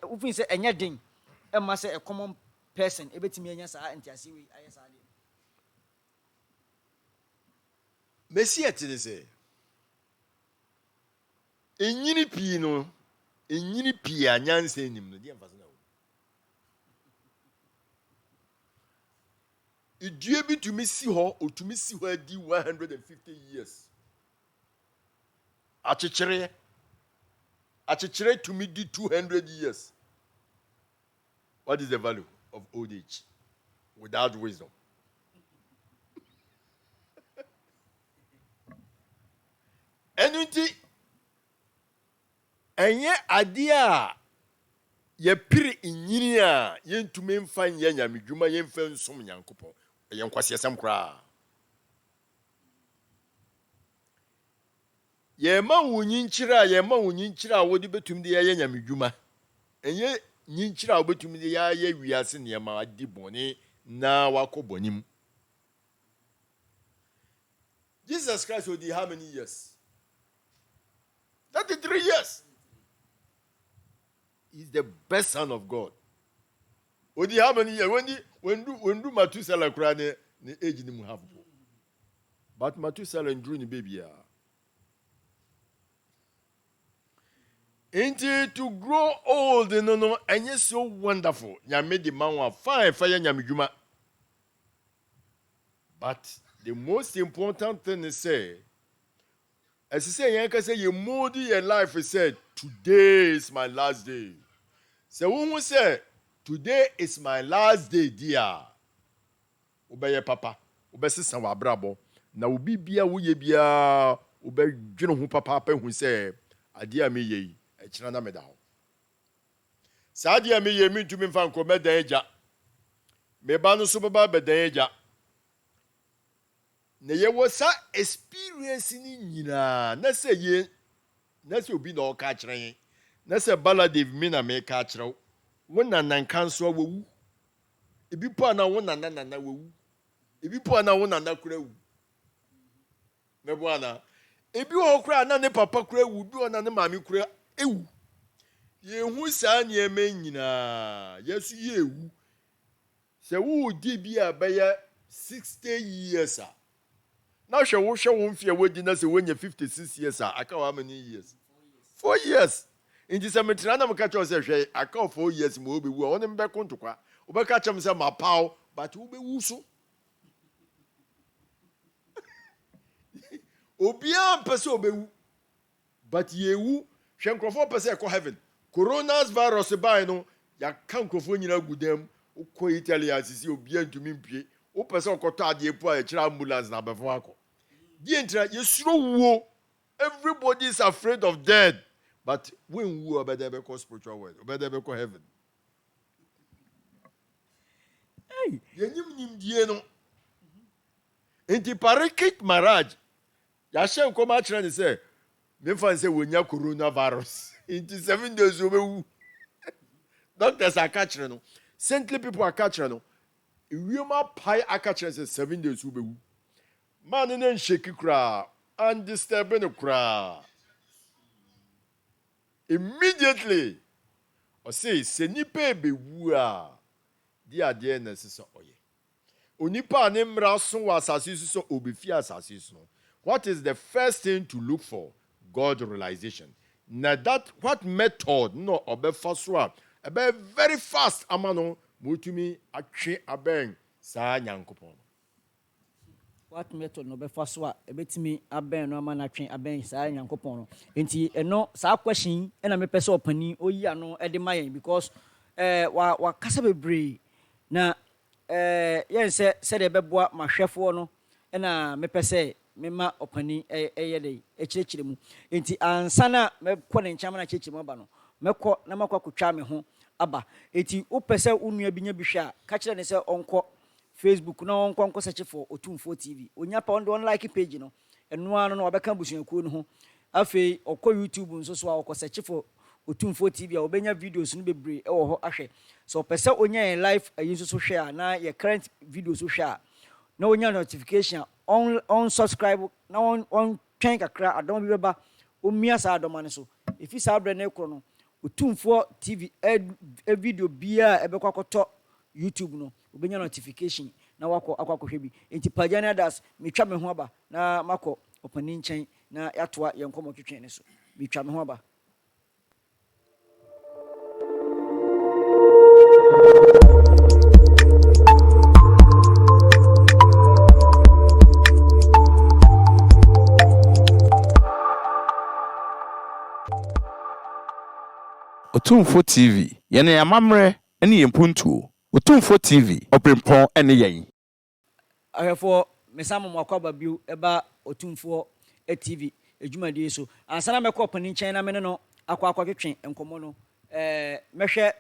ufin se enya den e ma se a common person ebetimi anya saa entiase we aye saa de Messi etini se enyini pii anyansa enim no de emfase na wo idue bi tumi si ho otumi si ho adi 150 years achichere tumi di 200 years. What is the value of old age without wisdom? Enuti enye adia ye piri inyini a yentumi mfa nye nyamedwuma yemfa nsom Nyankopɔn ɛyɛ nkwasiasɛm koraa yɛma wo nyinkyerɛ a wode bɛtumi de yɛyɛ nyamedwuma ɛnyɛ nyinkyerɛ a wobɛtumi de yɛayɛ wiase nneɛma adi bɔne na wakɔ bɔne mu Jesus Christ odi how many years 33 years he's the best son of God odi how many years when do Methuselah kura ne age ni mu half but Methuselah ndru ni baby ya Into to grow old, no, and you're so wonderful. You made the man fine, fire, yamijuma. But the most important thing is say, as you say, you can say you mold your life. He said, "Today is my last day." So when we say, "Today is my last day," dear, obey papa, obey sister wa brabo. Na ubi bia uye bia, obey jeno hu papa pe hu say, "Adia me ye." Echina na meda ho sadia me ye mintumi mfa nko medan agya me ba no so baba bedan agya na ye wo sa experience ni nyina na se obi na o ka kire na se balade mi na me ka kire wo nanan kanso awu ebi po na wo nanan awu ebi po na wo nanan kura wu me bo ana ebi wo kura na ne papa kura wu bi ona ne mami kura ewu yehu saa nieme nyina yesu yewu se wo di bi abaya 60 years na hwe wo mfie wodi na se wonya 56 years aka how many years 4 years inji se metra na mka cho se hwe aka 4 years mo obewu a woni mbe kontokwa obeka chem se mapaw but wo bewu so obia mpese obewu but yewu hwe nkrofo pese e ko heaven coronavirus by no ya kan nkrofo nyina gudam ukọ Italy asisi obia ntumi mpie wo pese okoto ade epu a kira ambulance na befo akọ die ntra yesuro wuo everybody is afraid of death but when wuo obeda be ko spiritual world obeda be ko heaven hey yenyim die no enti parakit marriage ya hye nkoma kira ne se me fan se wonya coronavirus into 7 days obewu doctors are catching no saintly people are catching no wioma pai akachire say 7 days obewu man ne nsheki kra and disturbing kra immediately o say se nipa ebewu a di ade na sisa oye onipa ne mra so wa asase so obefi asase so what is the first thing to look for God realization na that what method no obefa so a ebe very fast amano mutumi atwe aben saa nyankopon what method no obefa so a ebetimi aben no amana atwe aben saa nyankopon no enti eno saa question na me pese opani oyi ano e de mayen because wa kasa bebre na yen se de beboa mahwefo no na me pese mema opani eyede ekyirechire mu enti ansana mekɔ ne nkyama na kyekye mu aba no mekɔ na makɔ akotwa me ho aba enti wopɛsɛ unua binya bihwe a ka kyerɛ ne sɛ ɔnkɔ Facebook na ɔnkɔ search for Otumfo TV onya pa on like page no ɛno ano no ɔbɛka busuakuo no ho afei ɔkɔ YouTube nso so a ɔkɔ search for Otumfo TV a ɔbɛnya videos no bebre ɛwɔ hɔ ahwɛ so ɔpɛsɛ onya live ayi nso so hwɛ a na ye current videos so hwɛ a na onya notification on subscribe na on twɛn kakra adom bi beba omia saa adom ane so efi saa bre na ekro no Otumfo TV video bia ebekwa koto YouTube no obenya notification na akwakohwe bi enti pagana das metwa me ho aba na makɔ opani nkyɛn na yatoa yenkomo twetwe ne so metwa me ho aba Otumfo TV yene amamre ene yempuntuo Otumfo TV oprempon ene yen ahefo mesamo mwakwaba biu eba Otumfo TV edwumadie so ansana mekɔ opani nkyɛn na mene no akwatwe enkomo no mehwɛ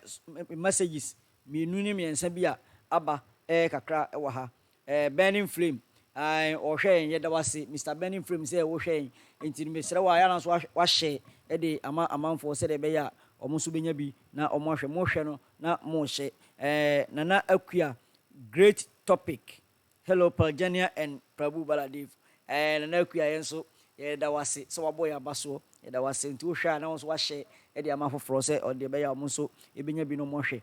messages mienu ne miensa bi a aba kakra ɛwɔ ha burning flame ɔhwɛ yɛda wase Mr. Burning Flame sɛ wohwɛ nti mesrɛ wo a yɛna so wahyɛ de ama amanfoɔ sɛdeɛ ɛbɛyɛ a ɔmo nso bɛnya bi na ɔmo ahwɛ mohwɛ no na mohyɛ Nana Akua great topic. Hello Paljania and Prabhu Baladev. Nana Akua yɛn nso yɛda wase sɛ wabɔ yɛ aba soɔ yɛda wase nti wohwɛ a na wo nso wahyɛ de ama foforɔ sɛ ɔde ɛbɛyɛ a ɔmo nso ɛbɛnya bi no mohwɛ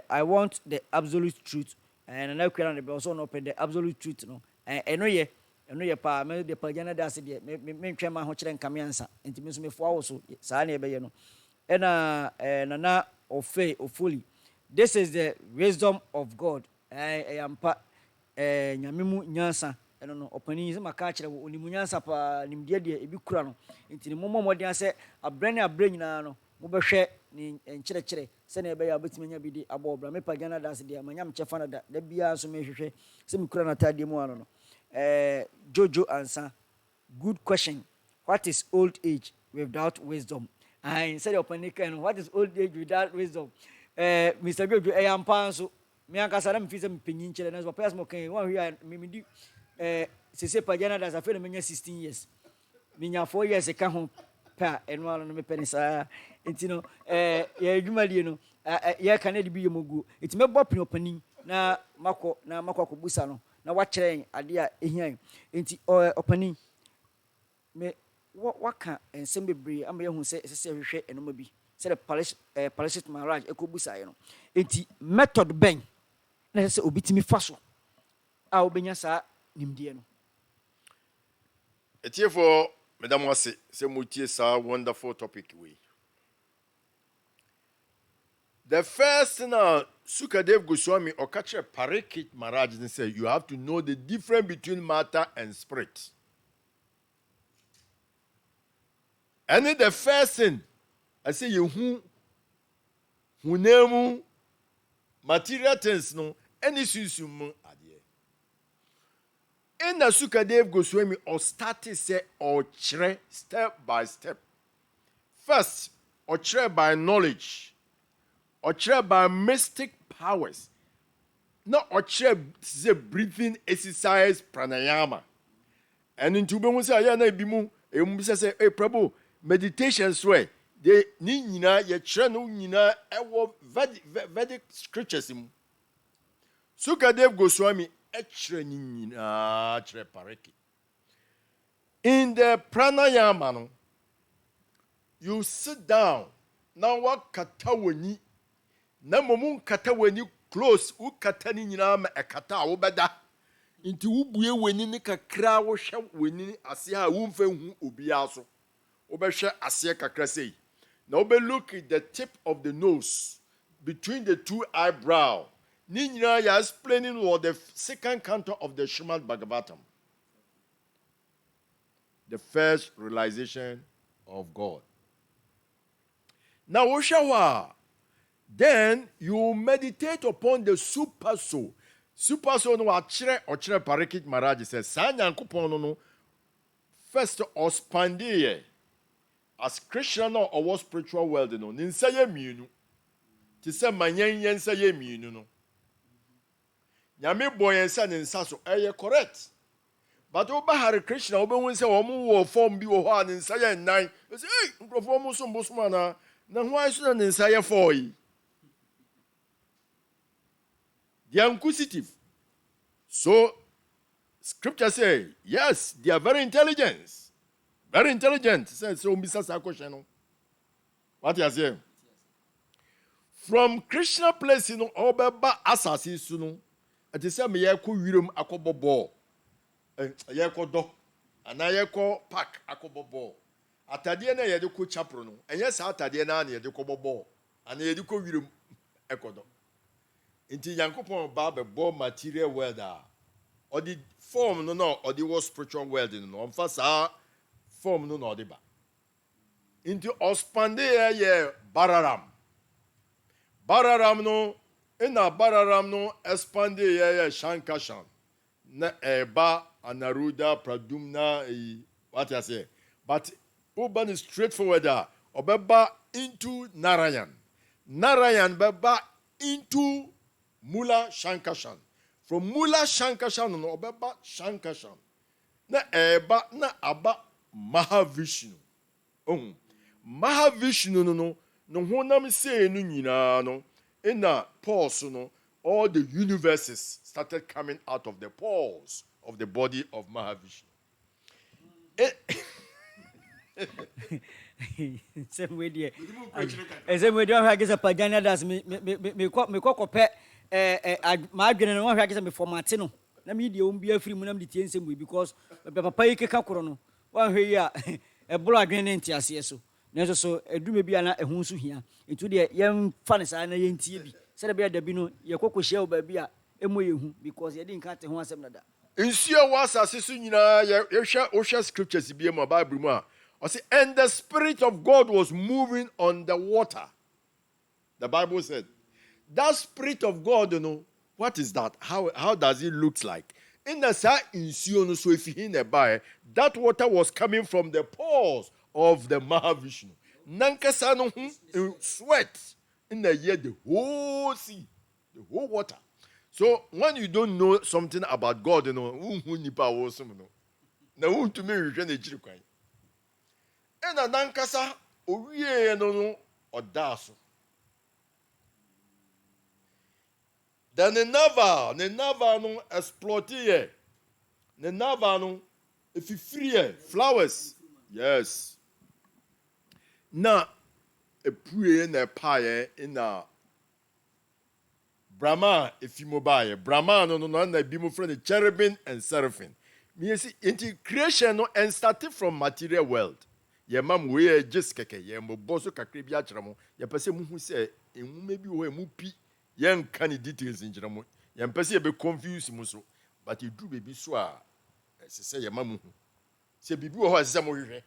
I want the absolute truth. Nana Akua na de bɛ ɔsɔ no pɛ the absolute truth no ɛno yɛ paa me de Paljana da ase deɛ me ntwɛn ma ho kyerɛ nkame ansa nti me nso mefoa wo so saa ne ɛbɛyɛ no ɛna Nana Ofoli, this is the wisdom of God. Yampa nyame mu nyansa ɛno no ɔpani sɛ maka kyerɛ wo onimu nyansa paa nimdeɛ deɛ ebi kura no nti ne mommɔ mmɔden sɛ abrɛ ne abrɛ nyinaa no mobɛhwɛ ne nkyerɛkyerɛ sɛnea ɛbɛyɛ a wobɛtumi anya bi de abɔ ɔbra me Paljana da ase deɛ manyam kyɛfa no da biara nso mehwehwɛ sɛ mekura no atadeɛ mu ano no Jojo Ansa, good question. What is old age without wisdom? Instead of panicking, what is old age without wisdom? Mr. Jojo, I am panso. Me and Casaram Fizam Pinin Children, but Pers Mokin, one here, Mimidi, Sese Paljana does a phenomenon 16 years. Minya 4 years a come home, pa, and one on the penisa, and you know, you know, can it be a mugu? It's me bopping opening, na Mako Busano. Na wakyerɛ ade a ehia nti ɔpani me waka nsɛm bebree ama yɛhu sɛ ɛsɛ sɛ hwehwɛ enoma bi sɛ the Parishit Maharaj ekobusaeɛ no nti method bɛn na ɛsɛ sɛ obi timi fa so a obenya saa nimdeɛ no etiefo madam wase sɛ mutie saa wonderful topic we. The first thing Sukadev Goswami or Kache Parikit Maharaj said, you have to know the difference between matter and spirit. And then the first thing, I say, you who name material things no, any susum adie. In the Sukadev Goswami or started say or chre step by step. First, or chre by knowledge. Or by mystic powers. Not or the breathing exercise pranayama. And in Tuba say, I na bimu, say, hey, Prabhu, meditation sway. They nina, ye channel nina, Vedic scriptures. Sukadev Goswami, nina, pareki. In the pranayama, you sit down. Now what katawani. Na momu kata wani close u kata ni nyina ma ekata wo beda nti wo bue wani ne kakra wo hwe wani ase a wo mfa hu obi aso wo be hwe ase kakra sei na wo be look at the tip of the nose between the two eyebrow ni nyina ya explaining what the second canto of the Srimad Bhagavatam, the first realization of God. Now wo hwe then you meditate upon the super soul. Super soul no achire Parikit Maharaj says, Sanyankopon no first ospandie as Christian or spiritual world no. Ninsa ye mienu. Ti se manyen yensa ye mienu no. Nyame boy yensa ninsa so correct. But oba Hare Krishna oba hu se omo wo form bi wo ho a ninsa ye nnan. Say, hey, nkrofo mo so mbosoma na ho aso na ninsa ye 4 yi. They are inquisitive. So, scripture say, yes, they are very intelligent. Very intelligent. So, Mr. Sakoshano. What you say? From Krishna place, Obeba Asasi Sunu. At the same year, Wirum Akobobo. Yako do. And I call Pack Akobobo. Atadiana Yaduko Chaprono. And yes, Atadiana Yaduko Bobo. And Yaduko Wirum Ekodo. Inti Yankopon ba be bo material world or the form no or the was spiritual world no on sa form no no de ba inti ospande ye bararam no ina bararam no expande ye shankashan na eba anaruda pradumna what you say but oban is straightforward obeba into narayan beba into Mula Shankashan. From Mula Shankashan no Obeba Shankashan. Na eba na aba Mahavishnu. Oh. Mahavishnu no honam say no nyina no. In pores no, all the universes started coming out of the pores of the body of Mahavishnu. Same way there. Same way there. I guess a pagana does me cope. My general, I guess I'm for Martino. Let me the be a free money the same way because Papa Kakorono. One here a blood granite as yes. Neso so a do maybe a hunsu here. Into the young fans and a young TV. Said about the bino, your cocoa shell baby, because you didn't cut the one sem that. In Sia was a sisuna, Osha scriptures be my Bible. I say, and the Spirit of God was moving on the water. The Bible said, that Spirit of God, what is that? How does it look like? In the side in Sion, so if you in a buy, that water was coming from the pores of the Mahavishnu. Nankasano sweat in the year, the whole sea, the whole water. So when you don't know something about God, who nipa awesome na who to me you na ejiri kwan. E na nankasa owie no odaso. Then the Nava no exploit here. The Nava no if you free flowers. Yes. Na a pray na pie in a Brahma, if you mobile, Brahma no na be my friend cherubim and seraphim. Me see into creation no and started from material world. Ye mam we just keke ye mo boso kakre bi akyerɛ mo. Ye pese mu hu sɛ emu maybe wo emu pi ye nka ni details nkyerɛ mo. Ye pese ye be confuse mu so. But you do baby so a se sɛ ye mam hu. Se bibi wo ho se sɛ mo hwehwɛ.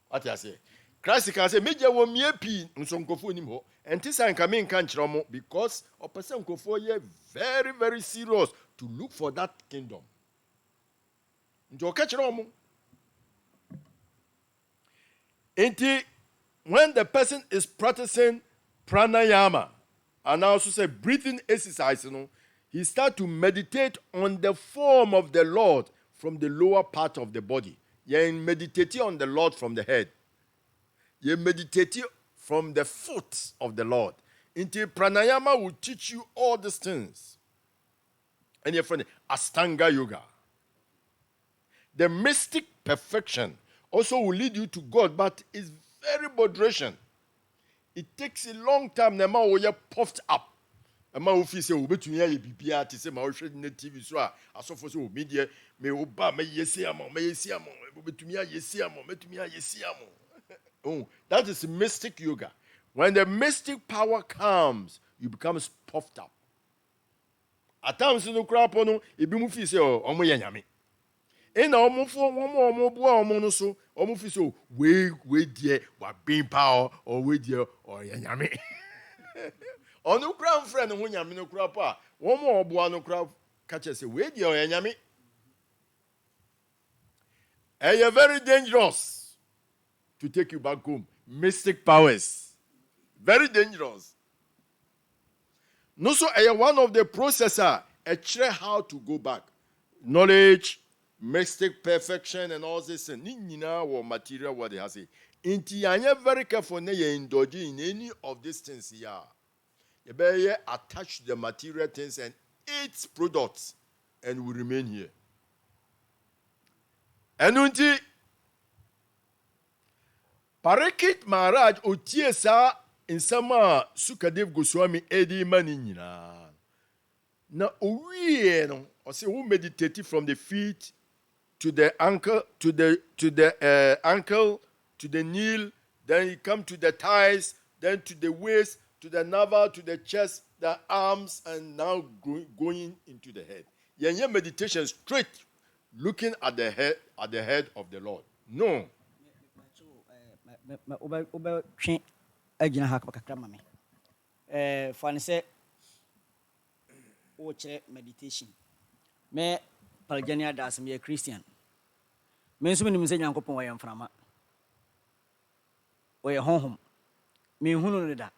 What you say? Christ can say, Media will me a pin, and some kofo nim ho. And this I come in country because a person kofo ye very, very serious to look for that kingdom. Into catch romo. When the person is practicing pranayama, and also say breathing exercise, he start to meditate on the form of the Lord from the lower part of the body. You meditate on the Lord from the head. You meditate from the foot of the Lord. Into pranayama will teach you all these things. And your friend, Astanga Yoga. The mystic perfection also will lead you to God, but it's very moderation. It takes a long time. The man will get puffed up. The man will feel say, "Oh, but you hear BBR to say my TV so I saw for so media me oba me yesiamo. But to me yesiamo. Oh, that is mystic yoga. When the mystic power comes, you become puffed up. At times in the crap on it be mufi say omo yanyame. In omo for omo bua omo no so omo fi so we dear wa being power or we dear or yanyame. Onu kra friend ho nyame no kra pa omo obua no kra catch say we dear or yanyame. And you're very dangerous to take you back home. Mystic powers. Very dangerous. No, so one of the processor, how to go back. Knowledge, mystic perfection, and all this. Nina or material what they have say. Inti anya very careful na you indulge in any of these things here. You better attach the material things and its products and will remain here. Enunti Parikit Maharaj otie sa insama Sukadev Goswami edi mani nyina. Na owie no, o say who meditate from the feet to the ankle to the ankle to the knee, then you come to the thighs, then to the waist, to the navel, to the chest, the arms, and now going into the head. Yenye meditation straight. Looking at the head of the Lord. No. Meditation. Me Palgania das me Christian. Me so me say Nyankopon wa yamframa. O ye honhom. Me hunu ne da.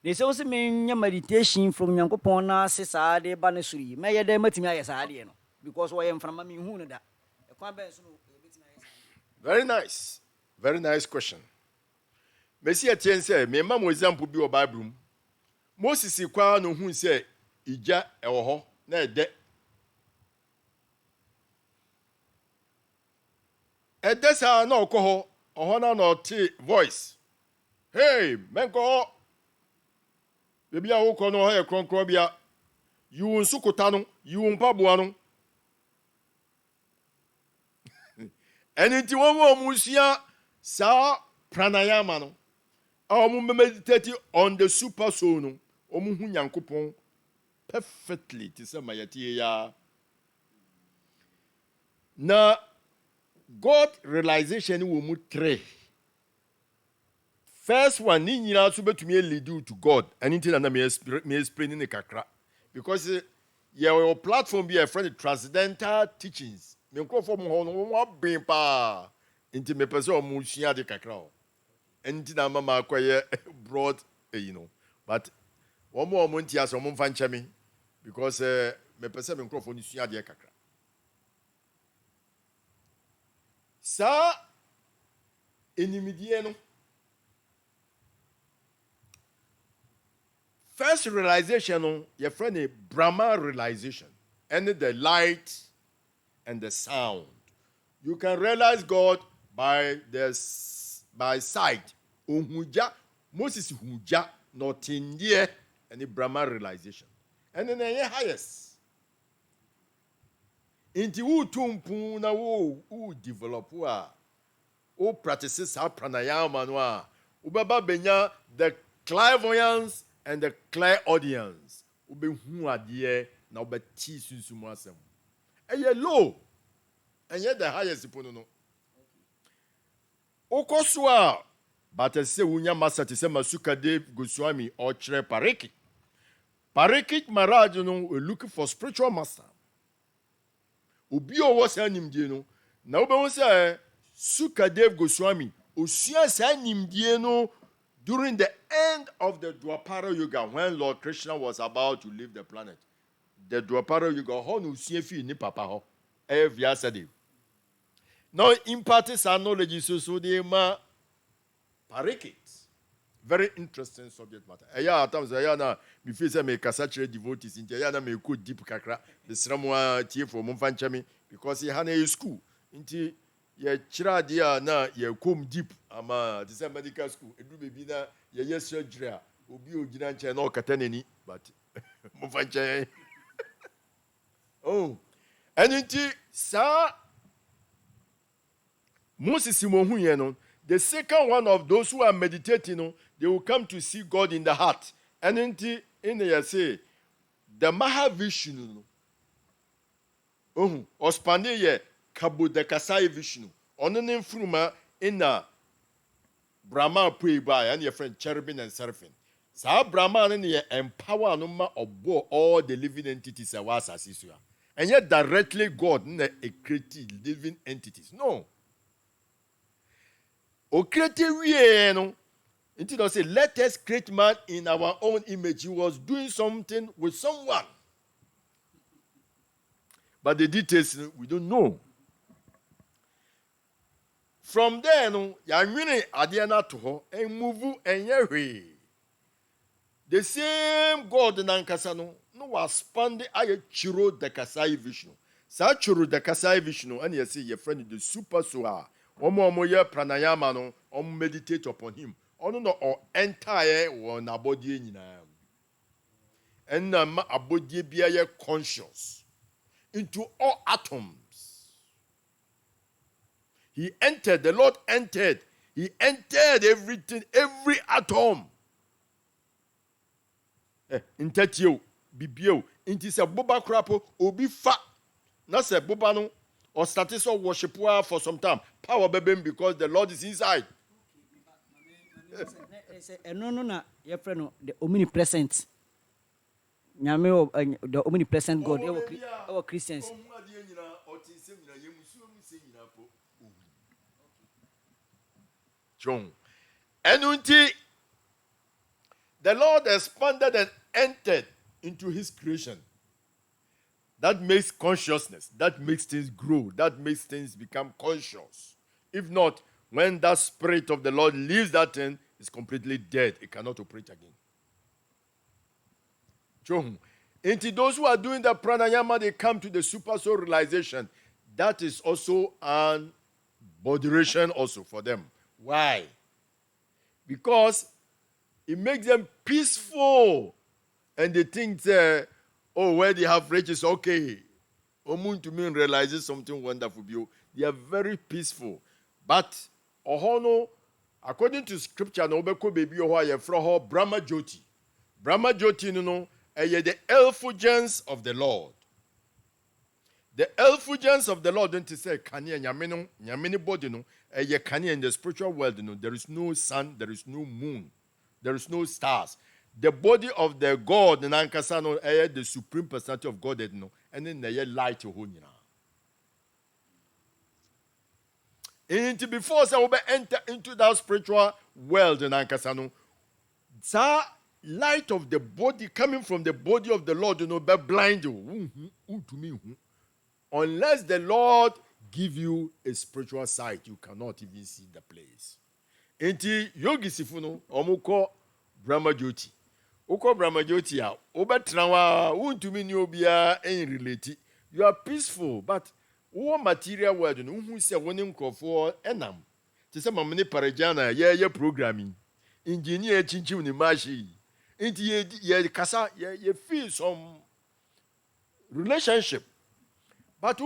They say also mean meditation from Yankopon na se saa de ba ne suri. Me ye dem matimi aye saa de no because we am from me hu no da. E kwa ben so no betimi aye saa. Very nice. Very nice question. Messi atien say me ma mo example bi o Bible mu. Moses kwa no hu say ija ewo ho na ede. Ede sa na okoho, oho na no te voice. Hey, menko. Bebi a wo no ha e kronkron bia. Yiwu nsukuta no, yiwu mpaboa no. Eni ti wo musia sa pranayama no. Omu meditate on the super soul no. Omu hu Nyankopon perfectly ti se mayati ya. Na God realization wo mu 3. First one, ni nyina so betumi lead you to God. Anything na me explaining the kakra. Because your platform be a friend transcendental teachings. Me nko for mo ho no mo ben pa. Inti me pese o mo hia de kakra o. Anything na mama akoye broad, you know. But one more month as mo mfa nche me because me pese me nko for ni hia de kakra. Sa enimidie no. First realization, your friend, Brahma realization, and the light and the sound. You can realize God by sight. Uhuja, Moses huja, not in there, and the Brahma realization. And then the highest. Inti wu tumpu na wu develop who practices our pranayama no ubaba benya the clairvoyance and the clairaudience. Ube hu adie na ube ti sunsumu asem. Eye low. And yet the highest ipono no. Okoswa. But I say unya masa te se Masukade Goswami or Chere Parikit. Parikit Maharaj no we looking for spiritual master. Obi o wo sa nimdie no. Na ube won say Sukadev Goswami osua sa nimdie no during the end of the Dwapara Yuga, when Lord Krishna was about to leave the planet, the Dwapara Yuga, how no see ni papa ho, every yesterday. Now, imparting our knowledge so they ma parikit. Very interesting subject matter. Eya atam za na mi fi say me kasa chere devotees ntia ya na me ko deep kakra. The sramwa tie for mo fanchami because he had a school. Nti ye chira dia na ye kom deep ama this medical school edu bebi na ye surgery a obi ogina nche na okata nani but mo fa nche oh aniti sa Moses mo hu ye no the second one of those who are meditating no they will come to see God in the heart aniti in the say the Mahavishnu no oh ospande ye Kabodakasai Vishnu. Ono ne mfuruma ina Brahma pray by and your friend cherubim and seraphim. Sa Brahma ne ye empower no ma obo all the living entities a was asisua. And yet directly God ne a creative living entities. No. O creative we no. Until they say, let us create man in our own image. He was doing something with someone. But the details we don't know. From there, no, yamini adiana to ho and move and yewe. The same God nankasa no was spanned aye chiro the Kasai Vishnu. Sa chiro the Kasai Vishnu and you see your friend the super soa. Omo ye pranayama no, meditate upon him. Ono no or entire one abodi nyina. And na abodi bia ye conscious into all atoms. He entered, the Lord entered. He entered everything, every atom. Intetio, bibio, inti se boba krapo, obi fa. Na se boba no, or started so worship for some time. Power bebem because the Lord is inside. No, na your friend, the omnipresent. Nyame the omnipresent God, our Christians. John. And The Lord expanded and entered into his creation. That makes consciousness, that makes things grow, that makes things become conscious. If not, when that spirit of the Lord leaves that thing, it's completely dead. It cannot operate again. Into those who are doing the pranayama, they come to the super soul realization. That is also an moderation also for them. Why? Because it makes them peaceful. And they think, where they have riches, okay. Omun to me realizes something wonderful. They are very peaceful. But, according to scripture, no baby or Brahma Jyoti. Brahma Jyoti, the effulgence of the Lord. The effulgence of the Lord, don't you say, Kanye, Yamini body, Kanye in the spiritual world, there is no sun, there is no moon, there is no stars. The body of the God, the supreme personality of God, and then the light of Hunyana. And before we enter into that spiritual world in Ankasano, the light of the body coming from the body of the Lord, be blind you. Unless the Lord give you a spiritual sight, you cannot even see the place. Enti yogi sifuno omuko Brahma Jyoti. Uko Brahma Jyoti ya obetrawa untumi ni obia en relate. You are peaceful, but wo material world no hu se woni nkrofo enam. Te se mamne parajana ye programming. Engineer chinchim ni mashi. Enti ye kasa ye feel some relationship. But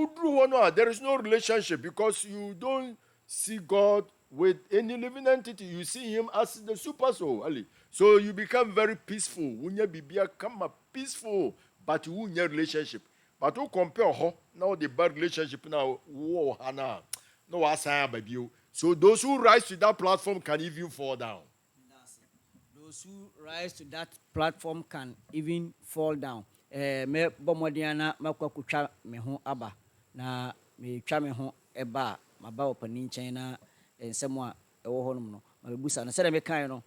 there is no relationship because you don't see God with any living entity. You see him as the super soul. So you become very peaceful. Unya bibia come peaceful, but you unya relationship. But you compare now the bad relationship now. Whoa, Hana. No, baby. So those who rise to that platform can even fall down. Those who rise to that platform can even fall down. Me bomodiana makwa kutwa me ho aba na me twa me ho eba maba opani nchen na ensem a ewo ho no mabusa no se de me kan no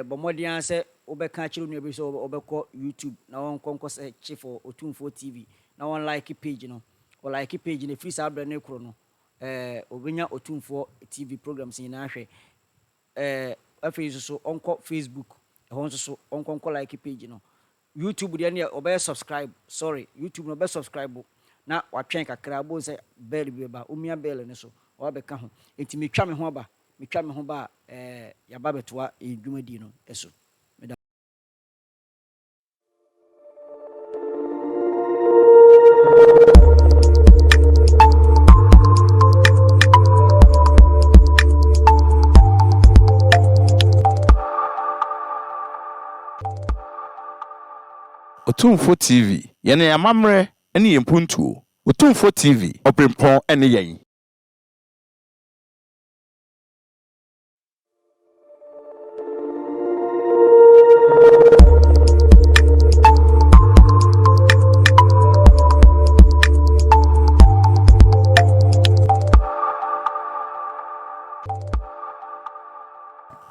bomodian se obeka chiru no bi so obekọ YouTube na won konko se chief Otumfo TV na won like page no o like page na free sabra na ekro no obenya Otumfo TV programs ni na hwe afi so onko Facebook ho so onko like page no YouTube dey na obey subscribe. YouTube no be subscribe. Na watwen kakra bo say bell bi ba omia bell ne so o be ka ho. Enti metwa me ho ba ya ba betoa edwumadi no eso. Otumfo TV, yene amamre ene yempuntuo. Otumfo TV, oprempon ene yen.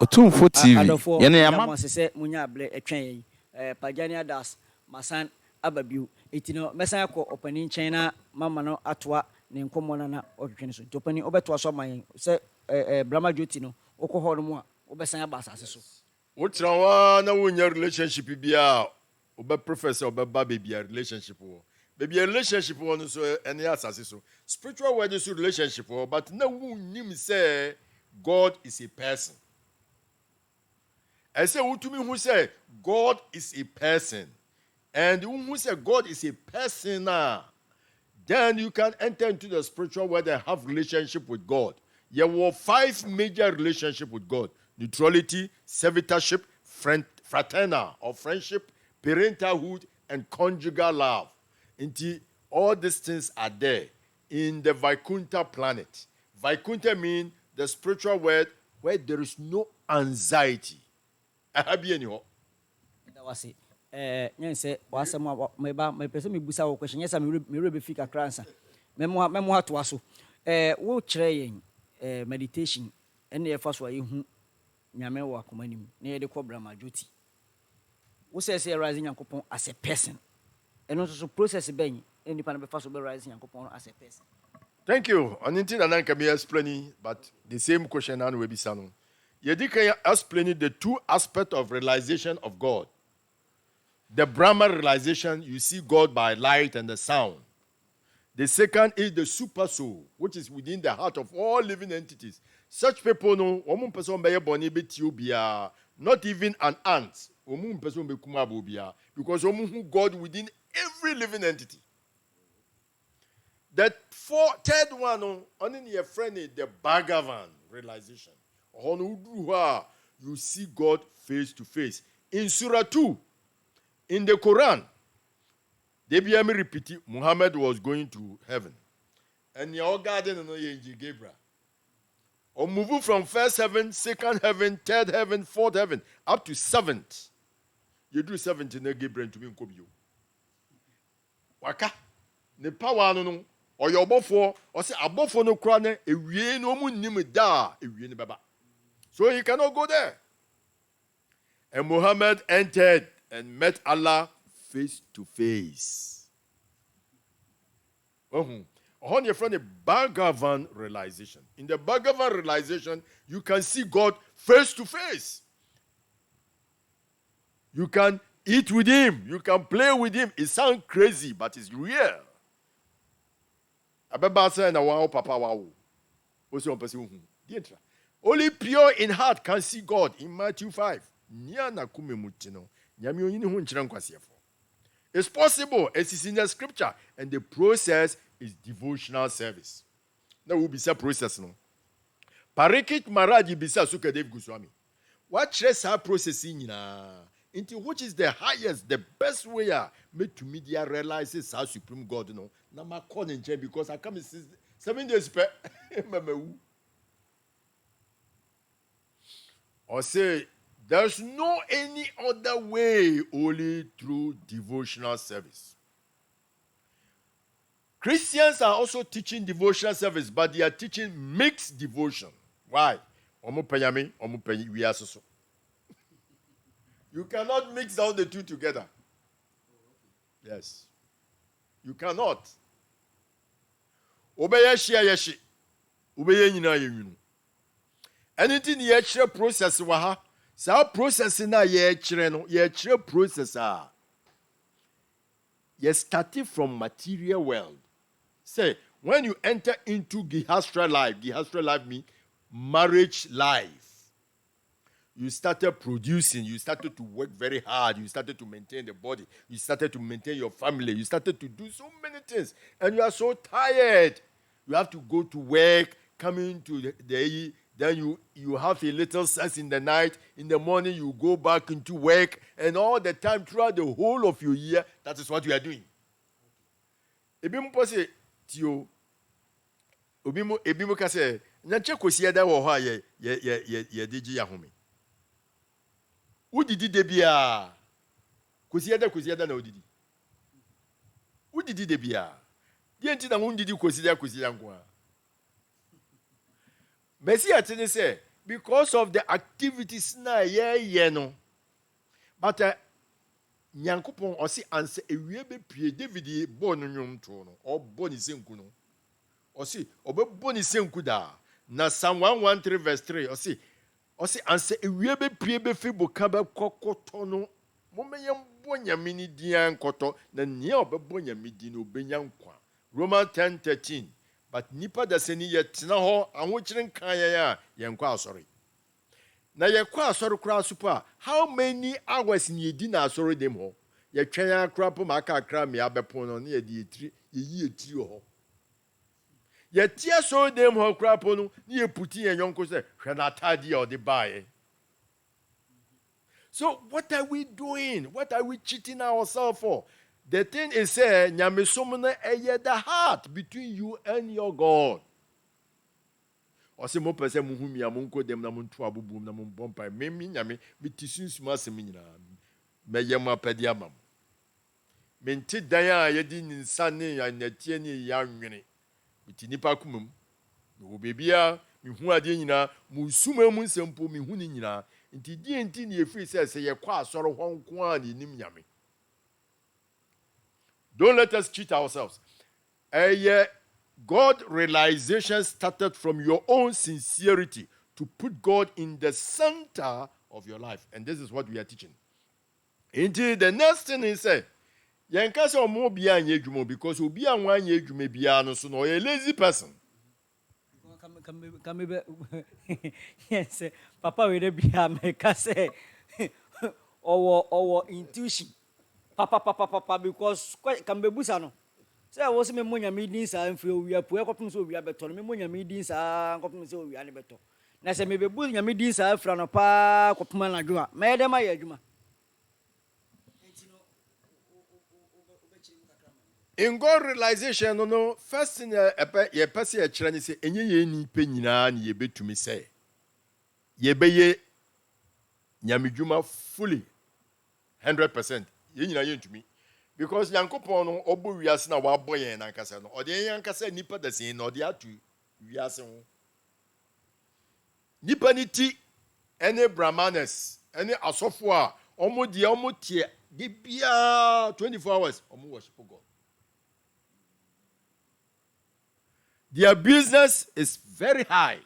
Otumfo TV, yene amamre se munya able etwen Pajania Das Masan Ababiu etino mesan akọ opani nchen na mama no atoa ne nkomo na ohwehwe so topani obeto so man se Brahma Jyoti no okọ no mu a obesan aba asase so Utrawa na wunya relationship bia obe professor obe ba baby relationship wo baby relationship wo no so ene asase so spiritual world is relationship wo but na wunnim say God is a person. I say utumi who say God is a person. And who say God is a person now, then you can enter into the spiritual world and have relationship with God. There were 5 major relationships with God: neutrality, servitorship, fraternal or friendship, parenthood, and conjugal love. Until all these things are there in the Vaikuntha planet. Vaikuntha means the spiritual world where there is no anxiety. That was it. Nyense wasem meba me pese me busa wo question yesa me rebe fika kransa memo ha to aso wo kire yen meditation ene ye fa so ayi hu nyame wo akomanim na ye de ko Brahma Jyoti wo say rise nyankopon as a person and also process bɛn any pan be fast rise nyankopon as a person. Thank you. And until I can be explaining, but the same question and will be sano. Yedika explaining the two aspects of realization of God. The Brahma realization, you see God by light and the sound. The second is the super soul, which is within the heart of all living entities. Such people know, not even an ant, because God within every living entity. The third one, only your friend is the Bhagavan realization. You see God face to face. In Surah 2, in the Quran, Debiami repeated, Muhammad was going to heaven. And your garden and Gabriel. Or move from first heaven, second heaven, third heaven, fourth heaven, up to seventh. You do 70 na Gabriel to be in Kobio. Waka. Ne power no. Or your bofo, or say a bofo no crane, a wien no moon da, a wien baba. So he cannot go there. And Muhammad entered and met Allah face to face. On your friend, the Bhagavan realization. In the Bhagavan realization, you can see God face to face. You can eat with him. You can play with him. It sounds crazy, but it's real. Only pure in heart can see God in Matthew 5. It's possible. It is in the scripture. And the process is devotional service. Now we'll be process. No? Parikit Maraji bisa suka Dave Goswami. What stress our processing into which is the highest, the best way made to media realizes our supreme God. No, now my calling because I come in 7 days. Or say there's no any other way only through devotional service. Christians are also teaching devotional service, but they are teaching mixed devotion. Why? You cannot mix down the two together. Yes. You cannot. Obey share yeshi. Obey nyina yenu. Anything ye chere process wa ha. Sa process na ye chere no, ye chere process a. Ye started from material world. Say, when you enter into Gihastra life means marriage life. You started producing, you started to work very hard, you started to maintain the body, you started to maintain your family, you started to do so many things, and you are so tired. You have to go to work, come into the day, then you have a little sex in the night, in the morning you go back into work, and all the time throughout the whole of your year, that is what you are doing. Ebimu say, Tio, Ebimu kase, nyanche kosiada wo ha ye digi ya home. Udidi debia. Kosiada na udidi. Udidi debia. Dienti na undidi kosiada nkwa. Messi atene say because of the activities na ye no. But Nyankopon osi anse ewie be pie David bon nwom to no. O boni senku no. Osi obe boni senku da. Na Psalm 113 verse 3 osi anse ewie be pie be fi boka be kokoto no. Momeyam bonyame ni dian koto na nia obebo nyame di no obenya nkwa. Romans 10:13. But nipa da seni ye tena ho ahokyere nkan ya yenkwa asori. Na yekwa asori kura super. How many hours ni yedi na asori dem ho? Ye twen akra po maka akra me abepon no na ye di etiri ye etiri ho. Ye tia so dem ho kura po no na ye puti ye yonko se hwe na tadi o de bae. So what are we doing? What are we cheating ourselves for? The thing is, nyamesomne eye the heart between you and your God. Ose mo pese mo humi ya mo nko dem na mo nto abobom na mo bompa memi nyame bitisunsu asemi nyina meyema pedi amam. Menti dan a yedi ninsane ya natie ni ya nwene. Biti nipa kumam. No bebia mi hu ade nyina mo suma mu nsempo mi hu ni nyina Nti di nti ne yɛfiri sɛ yɛkɔ asɔre hɔ nko a ne nim nyame. Don't let us cheat ourselves. God realization started from your own sincerity to put God in the center of your life. And this is what we are teaching. Indeed, the next thing is say, yɛnka sɛ ɔmo biara nyɛ adwuma because obi a wanyɛ adwuma biara no so no ɔyɛ lazy person. Yes, Papa we dey bia me ka say owo intuition. Papa because can be busa no. Say I was me monya meeting sa mfiri owia po ekopem so owia beto no me monya meeting sa ekopem so owia ne beto. Na say me be bu nya meeting sa afra no pa kopem na dwo a. Me dem aye adwuma. In God realization, no, first thing ye person ye kyerɛ ne sɛ enye ye nipa nyinaa ne ye betumi sɛ ye bɛyɛ nyamedwuma fully 100%. Ye nyinaa ye ntumi because Nyankopɔn no ɔbɔ wiase na wabɔ yɛn nankasa no ɔde yɛn nankasa nipa da sɛn na ɔde ato wiase ho. Nipa ni ti ɛne brahmanes ɛne asɔfo a ɔmo deɛ ɔmo tie de bia 24 hours ɔmo worship God. Their business is very high.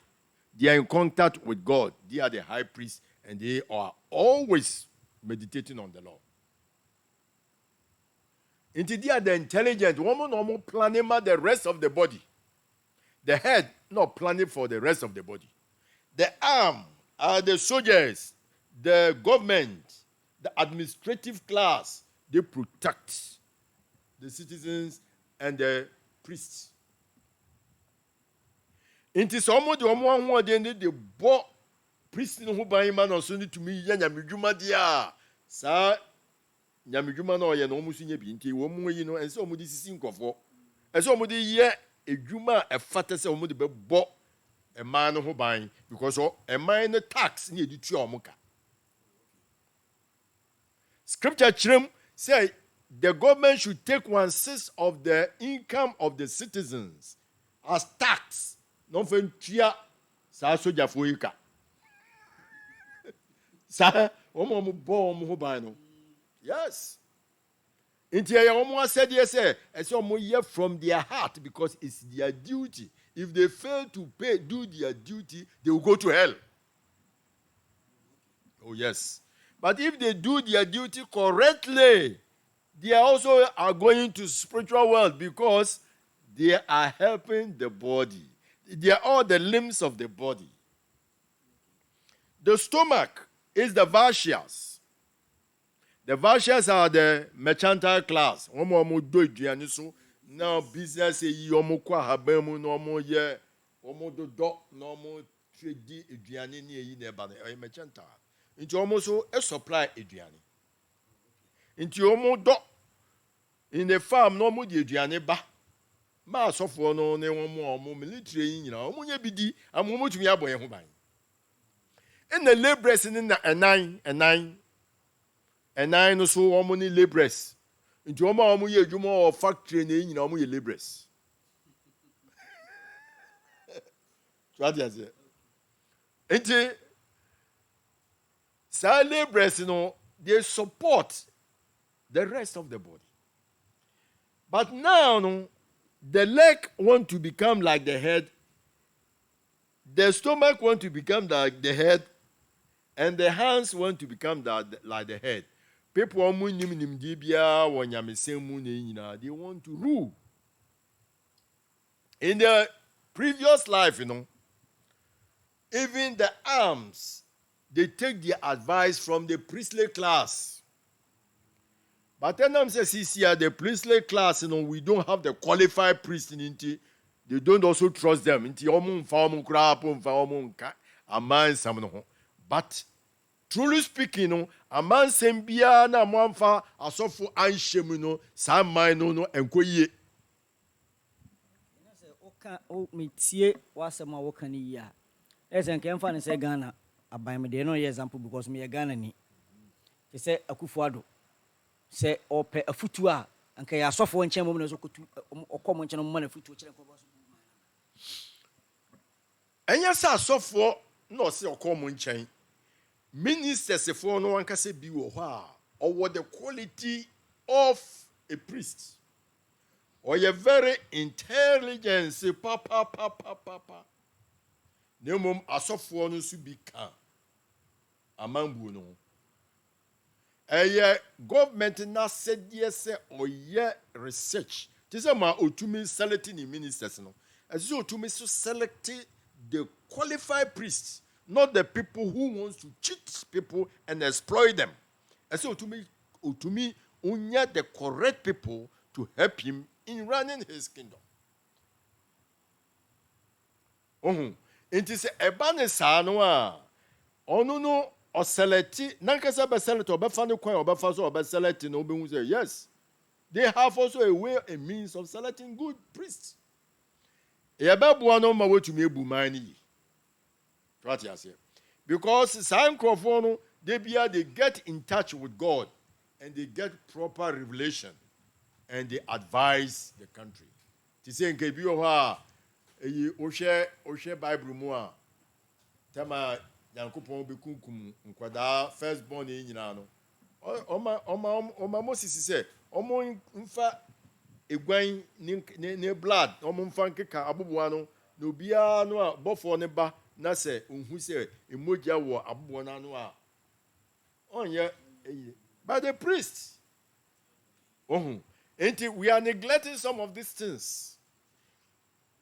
They are in contact with God. They are the high priest and they are always meditating on the Lord. Indeed, they are the intelligent. Woman planning for the rest of the body. The head not planning for the rest of the body. The arm are the soldiers, the government, the administrative class. They protect the citizens and the priests. Inti sɛ ɔmo de ɔmo ahoɔden de bɔ priest no ho ban ma na ɔso ne tumi yɛ nyamedwuma deɛ a saa nyamedwuma na ɔyɛ na ɔmo so nyɛ bi nti wɔn yi no ɛsɛ ɔmo de sisi nkɔfoɔ ɛsɛ ɔmo de yɛ edwuma a ɛfata sɛ ɔmo de bɛbɔ ɛman no ho ban because ɛman no tax ne yɛde tua ɔmo ka. Scripture kyerɛm say the government should take 1/6 of the income of the citizens as tax. No fentua saa sojafoɔ yi ka saa wɔn bɔ wɔn ho ban no yes nti ɛyɛ wɔn asɛdeɛ sɛ ɛsɛ wɔn yɛ from their heart because it's their duty. If they fail to do their duty, they will go to hell. Oh yes, but if they do their duty correctly, they also are going to spiritual world because they are helping the body. They are all the limbs of the body. The stomach is the fascias. The fascias are the mercantile class. Omo do aduane so now business yi omo kwa haban mu no omo ye omo do no omo trade aduane ne yi na eba na mercantile. Nti omo so e supply aduane. Nti omo do in the farm no omo di aduane ba. Ma asɔfoɔ no ne wɔn military yi nyinaa wɔn nyɛ bi di ama wɔn tumi abɔ yɛn ho ban. Ɛna labourers ne na ɛnan no so wɔn ne labourers nti wɔn a wɔn yɛ adwuma wɔ factory na yi nyinaa wɔn yɛ labourers. So adi ase. Nti saa labourers no they support the rest of the body. But now no. The leg want to become like the head. The stomach want to become like the head. And the hands want to become like the head. People they want to rule. In the previous life, even the arms, they take their advice from the priestly class. But then I'm saying, see, the priestly class, we don't have the qualified priests in it. They don't also trust them. But truly speaking, a man sembia na mwamfa asofo anshemu no sa man no enkoye. Oka o metie wasema woka ni ya. Ese nkemfa ne se Ghana aban me de no example because me Ghana ni. Te se Akufo-Addo se ope afutu a anka ya asofo nchen mom na so kotu okom nchen mom na afutu kire ko boso. Enya sa asofo no se okom nchen. ministers for no one can say be or what the quality of a priest. Or you're very intelligent, say papa. No mum asofo no su bi ka. Amambu no. Government na said yes or research. This is my otumi selecting the ministers no. As you otumi so select the qualified priests, not the people who wants to cheat people and exploit them. As you otumi unya the correct people to help him in running his kingdom. It is a banner sanoa. Ono no or select nankasa be select or be fan coin or be faso or be select no be say yes. They have also a way, a means of selecting good priests. Because some microphone they get in touch with God and they get proper revelation and they advise the country. To say Oshe Bible mua Tama Yankupon be kunkum nkwada firstborn nyina no. Oma Moses say omo mfa egwan ne blood omo mfa nkeka aboboa no na obia no a bofo ne ba na se onhu se emoja wo abobo na no a onye by the priest. We are neglecting some of these things.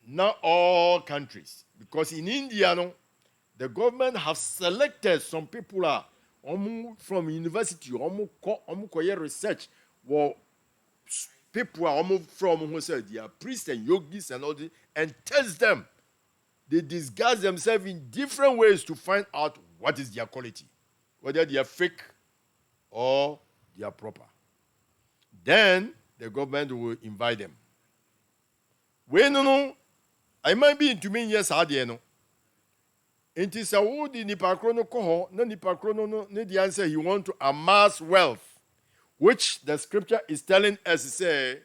Not all countries, because in India no, the government have selected some people from university research people are from who said they are priests and yogis and all this, and test them. They disguise themselves in different ways to find out what is their quality, whether they are fake or they are proper. Then the government will invite them. No, I might be into me yes, I no. It is a wood in Nipakrono Koho, no Nipakrono, no the answer he want to amass wealth. Which the scripture is telling us, say,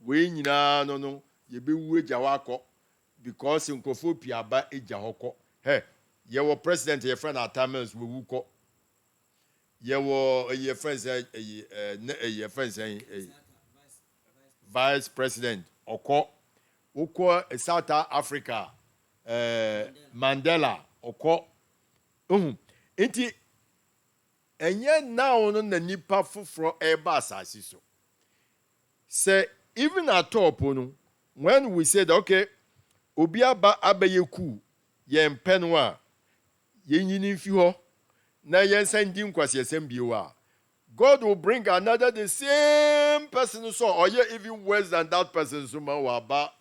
we no, you be with Jawako, because in Kofopia ba e Jahoko. Hey, you were president, your friend at times, we will call. You were your friends, vice president, Oko, South Africa, Mandela, Oko. Inti. And yet now on the nipa for a asasi so. Say even at all when we said okay, obiaba abayeku yen penwa yen yini fiho na yen sending kwasi esembiwa. God will bring another the same person so or yeah, even worse than that person so waba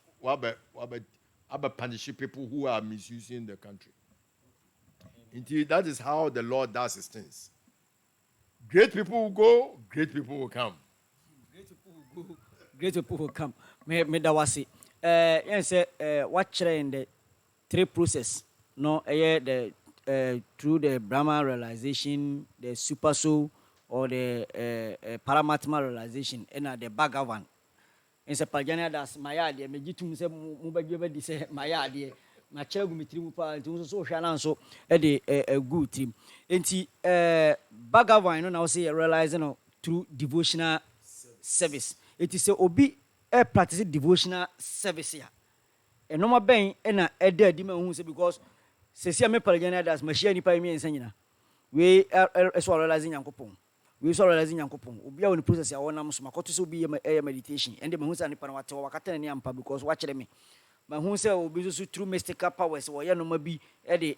punish people who are misusing the country. Indeed, that is how the Lord does his things. Great people will go, great people will come. Great people will go, great people will come. Me da wasi. Yes, what in the three process. No, the through the Brahma realization, the super soul, or the Paramatma realization, and the Bhagavan. In Sepajana, that's my idea. Me jitum se mubagebe di se my idea. Na chegu mitri pa nti so hwa so e de good team enti Bhagavan no na say realizing through devotional service it is obi practice devotional service ya enoma ben na e da di ma hu say because se me paragana das machine ni pa mi ensanyina we so realizing yankopon we so realizing yankopon obi a woni process ya wona so makoto so obi meditation ende ma hu say ni pa na wate wakata ni ampa because watchere me ma hu say obi so through mystical powers wo ye no ma bi e de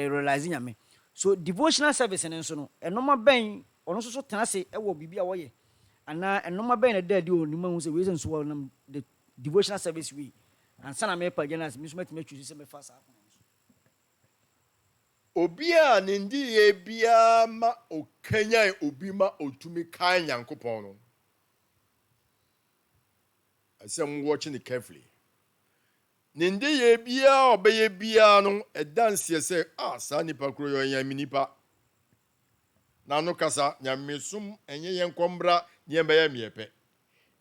realizing yame so devotional service en so no enoma ben ono so tenase e wo bibia wo ye ana enoma ben na da di oni ma hu say we so wo nam the devotional service we and sana me pa genas mi so metime choose say me fast up obi a nindi ye bia ma okanya obi ma otumi kan yankopon no I say I'm watching it carefully. Nindi ye bia obeye bia no e dance ye say sa nipa kro yo yan minipa na no kasa nyamesum enye yen kombra nye beya miepe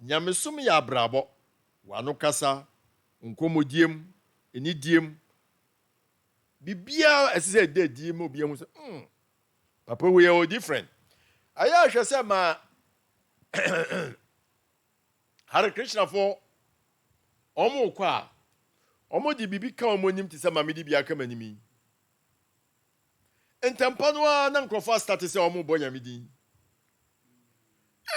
nyamesum ya brabo wa no kasa nkomodiem eni diem bibia esese de diem obi hu say Papa, we are all different. I shall say, ma, Hare Krishna for Omo Kwa. Omo di bibi ka omo nim ti se ma me di bia ka manimi. Entampa no a na nkrofo start se omo bonya me din.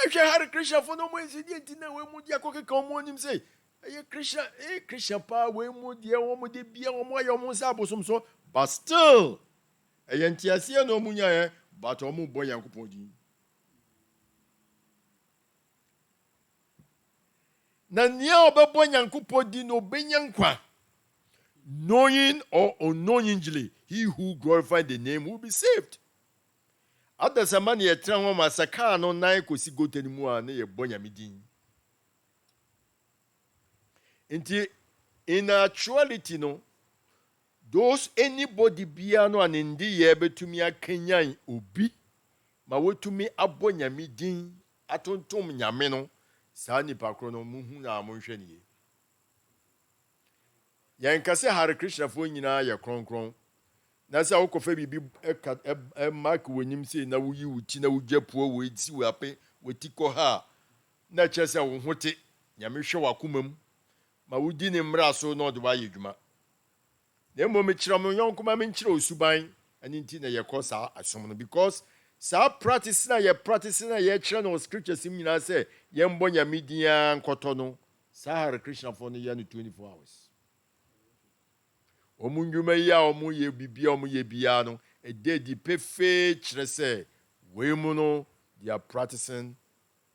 Ehwe Hare Krishna for no mo ensidi entina we mu di akoke ka omo nim se. Eye Krishna, Krishna pa we mu di omo de bia omo ayo omo sa abosom so, but still eye ntiasie no omo nya but omo bonya nkopon din. Na nia obebo nyankopon din no benya nkwa. Knowing or unknowingly, he who glorified the name will be saved. At the Samani Etran Masaka no nine kosi go tenimua ne bonya midin. In actuality, no, those anybody biano and indi yebe to me a Kenyan ubi, ma wo to me abonya midin, atontum nyameno, sani pakrono muhuna amonsheni. Yankase Hare Krishna fo nyina ya kronkron na se akofa bibi mark wonim se na wuyi wuti na wugyapuo wo eti wo ape woti ko ha na chese wo hote nyame hwe wakomam ma wudi ne mra so no de wa yedwuma na emo me kira mo yonkoma me nkira osuban ani nti na ye ko sa asom no because sa practice na ye kira no scriptures nyina se ye mbo nyame dia nkoto no sa Hare Krishna fo no ye no 24 hours. Omunjuma ya omu ye bibia omu ye bia no e de di pefe kire se we mu no they are practicing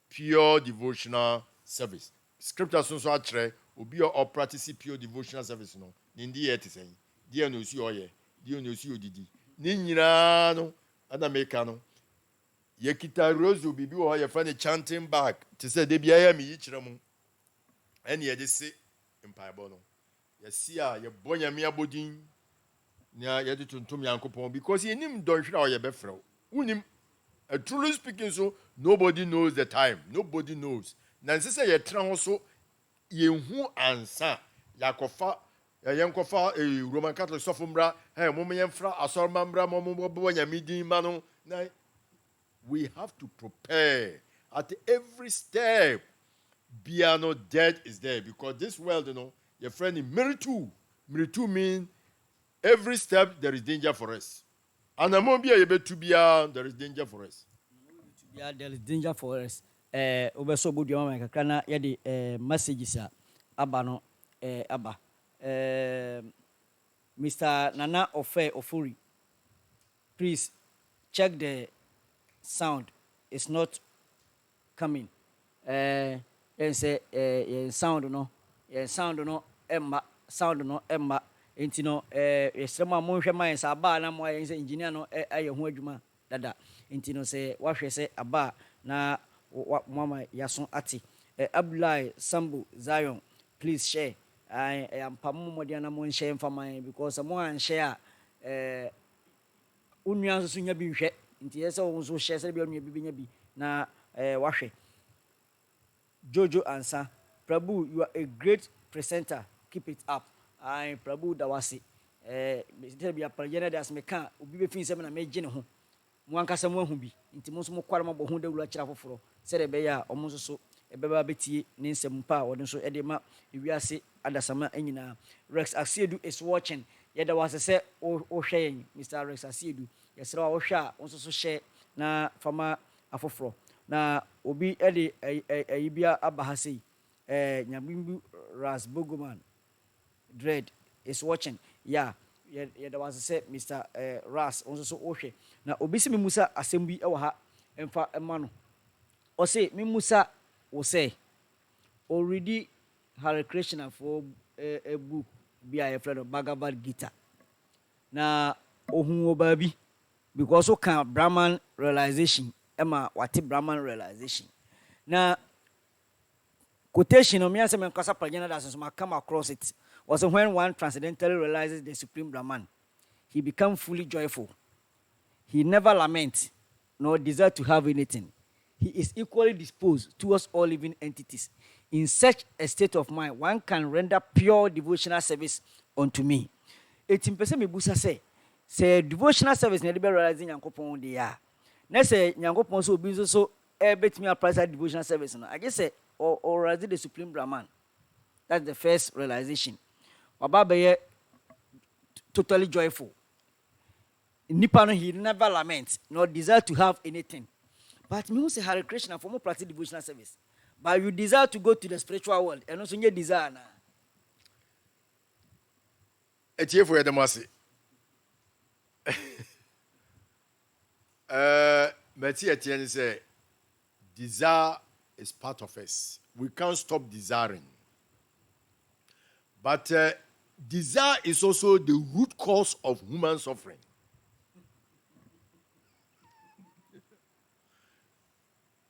pure devotional service. Scripture so akire obi o practice pure devotional service no ndi ye tisen die no si oye die no si odidi ni nyina no ana meka no ye kita rose bibi o ye fa ne chanting bag te se de bia ya mi yi kire mu ene ye de se empire no. Yesia ye bonya mi abodin na ye de tuntum yankopon because ye nim don hwira o ye befrew unim truly speaking so nobody knows the time, nobody knows na nsese ye tra ho so ye hu ansa yakofa yenkofa Roman Catholic sofumra mom yemfra asorma mra mom bonya midin ma no na we have to prepare at every step. Biano dead is there because this world, you know, your friend in Miritu. Miritu means every step there is danger for us. And among be able to be there is danger for us. Yeah, there is danger for us. Over so good your mama kana yadi messages abano aba. Mr. Nana Ofuri, please check the sound. It's not coming. And say sound no emma sound no emma enti no yesrema mo hwe man sa aba na mo ayen say engineer no aye ho adwuma dada enti no say wahwe say aba na mama yaso ati Abdullahi Sambu Zion, please share. I am pamodia na mo share mfama because mo an share unua so nya bi hwe enti yesa wo so share say bi onua bi nya bi na wahwe. Jojo Ansa, Prabhu, you are a great presenter. Keep it up. I Prabhu Dawasi. Tell me a parjana das meka. Ubi be fin semana me gene ho. Mo anka sam wahu bi. Nti mo so mo kwara mo bo ho da wura kira foforo. Se de be ya omo so ebeba betie ne nsem pa wode so ede ma ewiase adasama anyina. Rex Asiedu is watching. Yeda was say o hwe Mr. Rex Asiedu. Yesra o hwe a so share na fama afoforo. Na obi ede ayibia abahasei nyabimbu Ras Bogoman Dread is watching. Yeah, there was say Mr. Ras also ohwe na obi se memusa assembi e wo ha emfa emano o say memusa wo say already Hare Krishna for a book bi a friend Bhagavad Gita na ohun obabi because o kan Brahman realization Emma wati Brahman realization. Now, quotation of me as a man that I come across it was when one transcendentally realizes the Supreme Brahman, he becomes fully joyful. He never laments nor desires to have anything. He is equally disposed towards all living entities. In such a state of mind, one can render pure devotional service unto me. 18% me busa say, say devotional service na de be realizing Nyankopon de ya. Na say Nyankopon so obi so bet me apply that devotional service no. I just say or realize the supreme Brahman. That's the first realization. Baba be totally joyful. Nipa no, he never laments nor desire to have anything. But me who say Hare Krishna for more practice devotional service. But you desire to go to the spiritual world and also you desire na. Etie for Yadamasi. Matthew Etienne say, desire is part of us. We can't stop desiring. But desire is also the root cause of human suffering.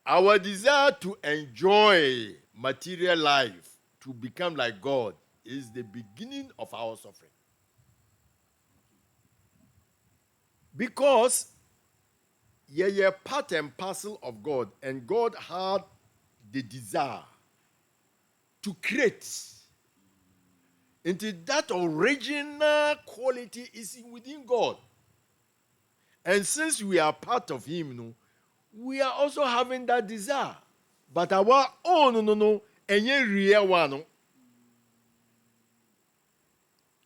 Our desire to enjoy material life, to become like God, is the beginning of our suffering. Because you're part and parcel of God, and God had the desire to create. Into that original quality is within God. And since we are part of Him, we are also having that desire. But our own, and ye real one.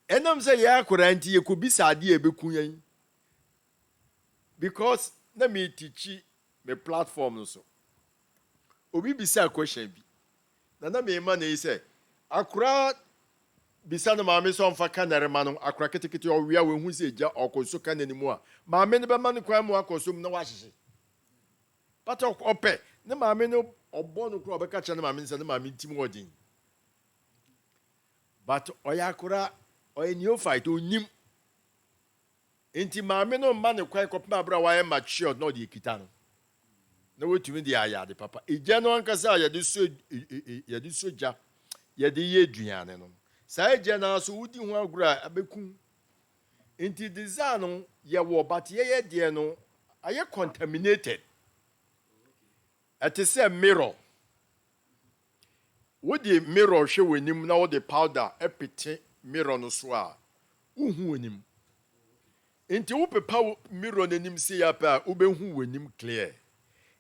And I'm saying, yeah, Koranti, you could be sadi ebe because let me teach my platform also. Obi bisa question bi. Na me man say, akura bisa na maame so mfa kanare ma no akura ketekete owia we hu se ja okoso kananimu a maame ne be ma no kwa mu akoso mu na wa hyehye. But ope ne maame no obo no kura obeka cha na maame nse na maame ntim odin. But oya akura oya neophyte onim. Inti maame no mma ne kwai kopma abra wa mature no de ekita no. Na wetumi de ayade papa. Eja no ankasa ya de soja ya de ye duane no. Sa eja na so wudi hu agura abeku. Inti desire no ye wo but ye de no aye contaminated. It is a mirror. Wodi mirror hwe wanim na wodi powder epete mirror no so a uhu wanim. Inti upepa mirror nanim see ya pa ubehu wanim clear.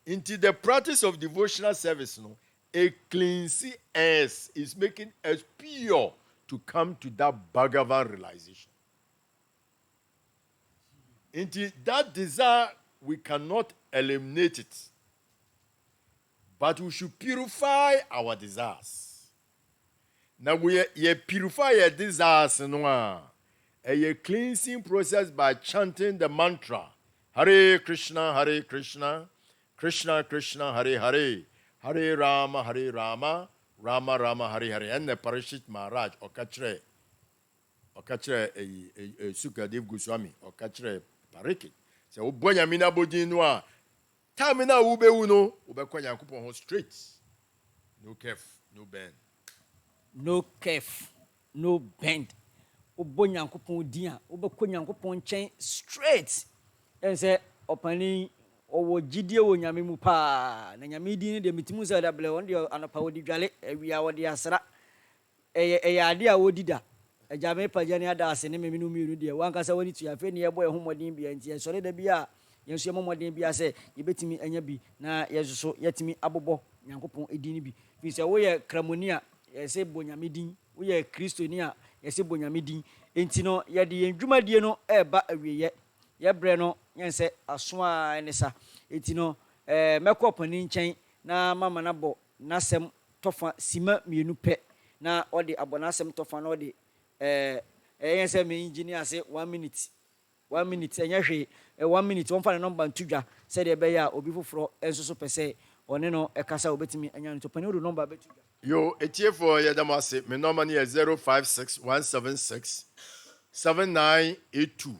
Into the practice of devotional service, a cleansing us is making us pure to come to that Bhagavan realization. Into that desire, we cannot eliminate it, but we should purify our desires. Now we purify our desires, a cleansing process by chanting the mantra, Hare Krishna, Hare Krishna. Krishna Krishna Hare Hare Hare Rama Rama Rama Hare Hare. And the Parishit Maharaj okachre Sukadev Goswami okachre Parikit se obonya mina bodin no a time na ube uno ube kwanya kupon ho straight, no kef no bend, no kef no bend. Obonya kupon din a ube kwanya kupon chen straight. And say opani owo gidie wo nyame mu pa na nyame din de metimu za da ble won de anopa wodi dwale awia wodi asra eye ade a wodi da ajame pa jani ada ase ne memenu miru de wankasa woni tu afi ne yebo ehomodin bia nti sore da bia yenso emomodin bia se yebetimi anya bi na yesoso yetimi abobo nyankopon edin bi fi se wo ye kramoni a yese bo nyame din wo ye kristoni a yese bo nyame din enti no ye de yendwumadie no eba awieye ye bre no yense aso a enesa enti no mekopani nchen na mama na bo nasem tofa sima mienu pe na odi abonasem tofa na odi yense me engineer say 1 minute enya hwe 1 minute won fa na number ntudwa se de be ya obi foforo enso so pese one no ekasa obetimi enya no topani odo number betudwa yo etie for Yadamasi me number ni 0561767982.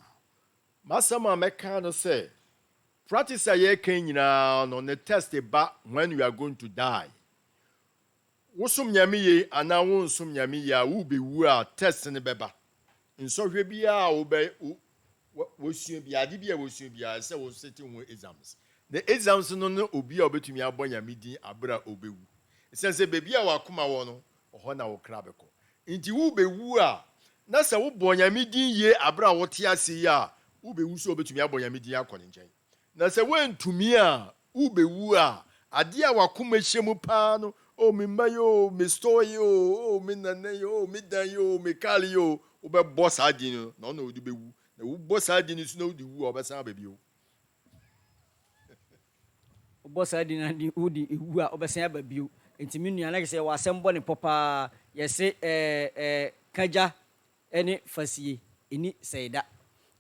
Masama meka no say practice ye kan nyina no ne test ba when you are going to die. Wosum nyame ye ana wonsum nyame ye a wo be wu a test ne beba. Nso hwe bia wo be wosuo bia de bia wosuo bia se wo seti ho exams. The exams no obi a obetumi abọ nyame din abra obewu. Sense baby a wakoma wo no oho na wo kra beko. Nti wo be wu a na se wo bọ nyame din ye abra wo te ase ye a wobɛwu so obɛtumi abɔ nyame din akɔ ne nkyɛn na sɛ woantumi a wobɛwu a ade a wakoma hyɛ mu paa no o me mma yo me store yo o me nana yo me dan yo me kale yo wobɛbɔ saa din no na ɔna wode bɛwu na wobɔ saa din no so na wode wu a ɔbɛsan aba bio wobɔ saa din no wode ɛwu a ɔbɛsan aba bio nti me nua na sɛ wɔasɛm bɔ ne pɔ paa yɛse kagya ne fasie ɛni sɛida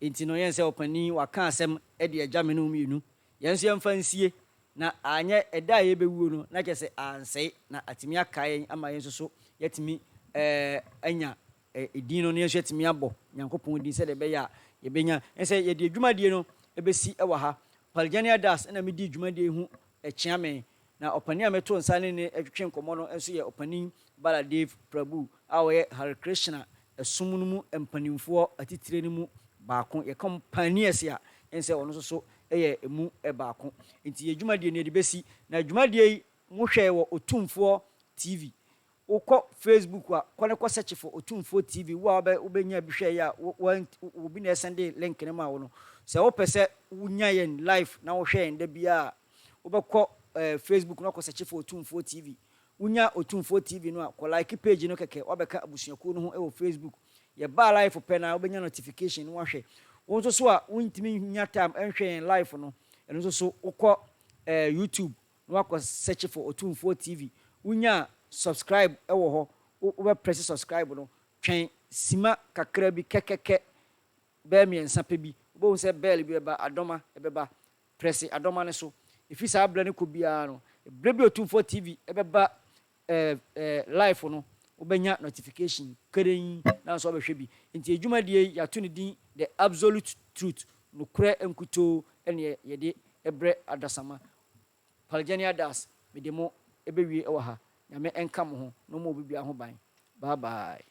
nti no yɛn sɛ ɔpanin waka asɛm de agya me no mmienu yɛn nso yɛmfa nsie na anyɛ ɛda a yɛbɛwuo no na kyɛ sɛ ansɛe na atumi aka yɛn ama yɛn nso so yɛtumi anya ɛdin no na yɛn nso yɛtumi abɔ nyankopɔn din sɛdeɛ ɛbɛyɛ a yɛbɛnya ɛsɛ yɛde dwumadie no ɛbɛsi wɔ ha Paligania Das ɛna medi dwumadie ho ɛkyea me na ɔpanin a mɛto nsa ne atwitwe nkɔmmɔ no nso yɛ ɔpanin Baladev Prabhu a wɔyɛ Hare Krishna ɛsom no mu mpanimfoɔ atitire no mu baako yɛka pioneers a ɛn sɛ ɔno nso so ɛyɛ emu baako nti yɛ dwumadie no yɛde bɛsi na dwumadie yi mohwɛ wɔ Otumfoɔ TV wokɔ Facebook a kɔne kɔ search for Otumfoɔ TV wo a wobɛnya bi hwɛ yɛ a obi na ɛsɛnde link no ma wo no sɛ wopɛ sɛ wonya yɛn live na wohwɛ yɛn da biara wobɛkɔ Facebook na kɔ search for Otumfoɔ TV wonya Otumfoɔ TV no a kɔ like page no kɛkɛ wabɛka abusuakuo no ho ɛwɔ Facebook yɛba live pɛ na wobɛnya notification no wahwɛ wo nso so a wontumi nya time ɛnhwɛ yɛn live no ɛno nso so wokɔ YouTube na wakɔ search for Otumfoɔ TV wonya subscribe ɛwɔ hɔ wobɛpress subscribe no twɛn sima kakra bi kɛkɛkɛ bɛɛ mmiɛnsa pɛ bi wobɛhu sɛ bell bi ɛba adɔma ɛbɛba press adɔma no so ɛfiri saa berɛ no kɔ biara no berɛ bi Otumfoɔ TV ɛbɛba live no wobɛnya notification keren na nso wobɛhwɛ bi nti adwumadie yɛato ne din the absolute truth nokorɛ nkutoo ɛne yɛde ɛbrɛ adasama Paligania Das mede mo ɛbɛwie ɛwɔ ha nyame ɛnka mo ho na ɔma obibia ho ban bye bye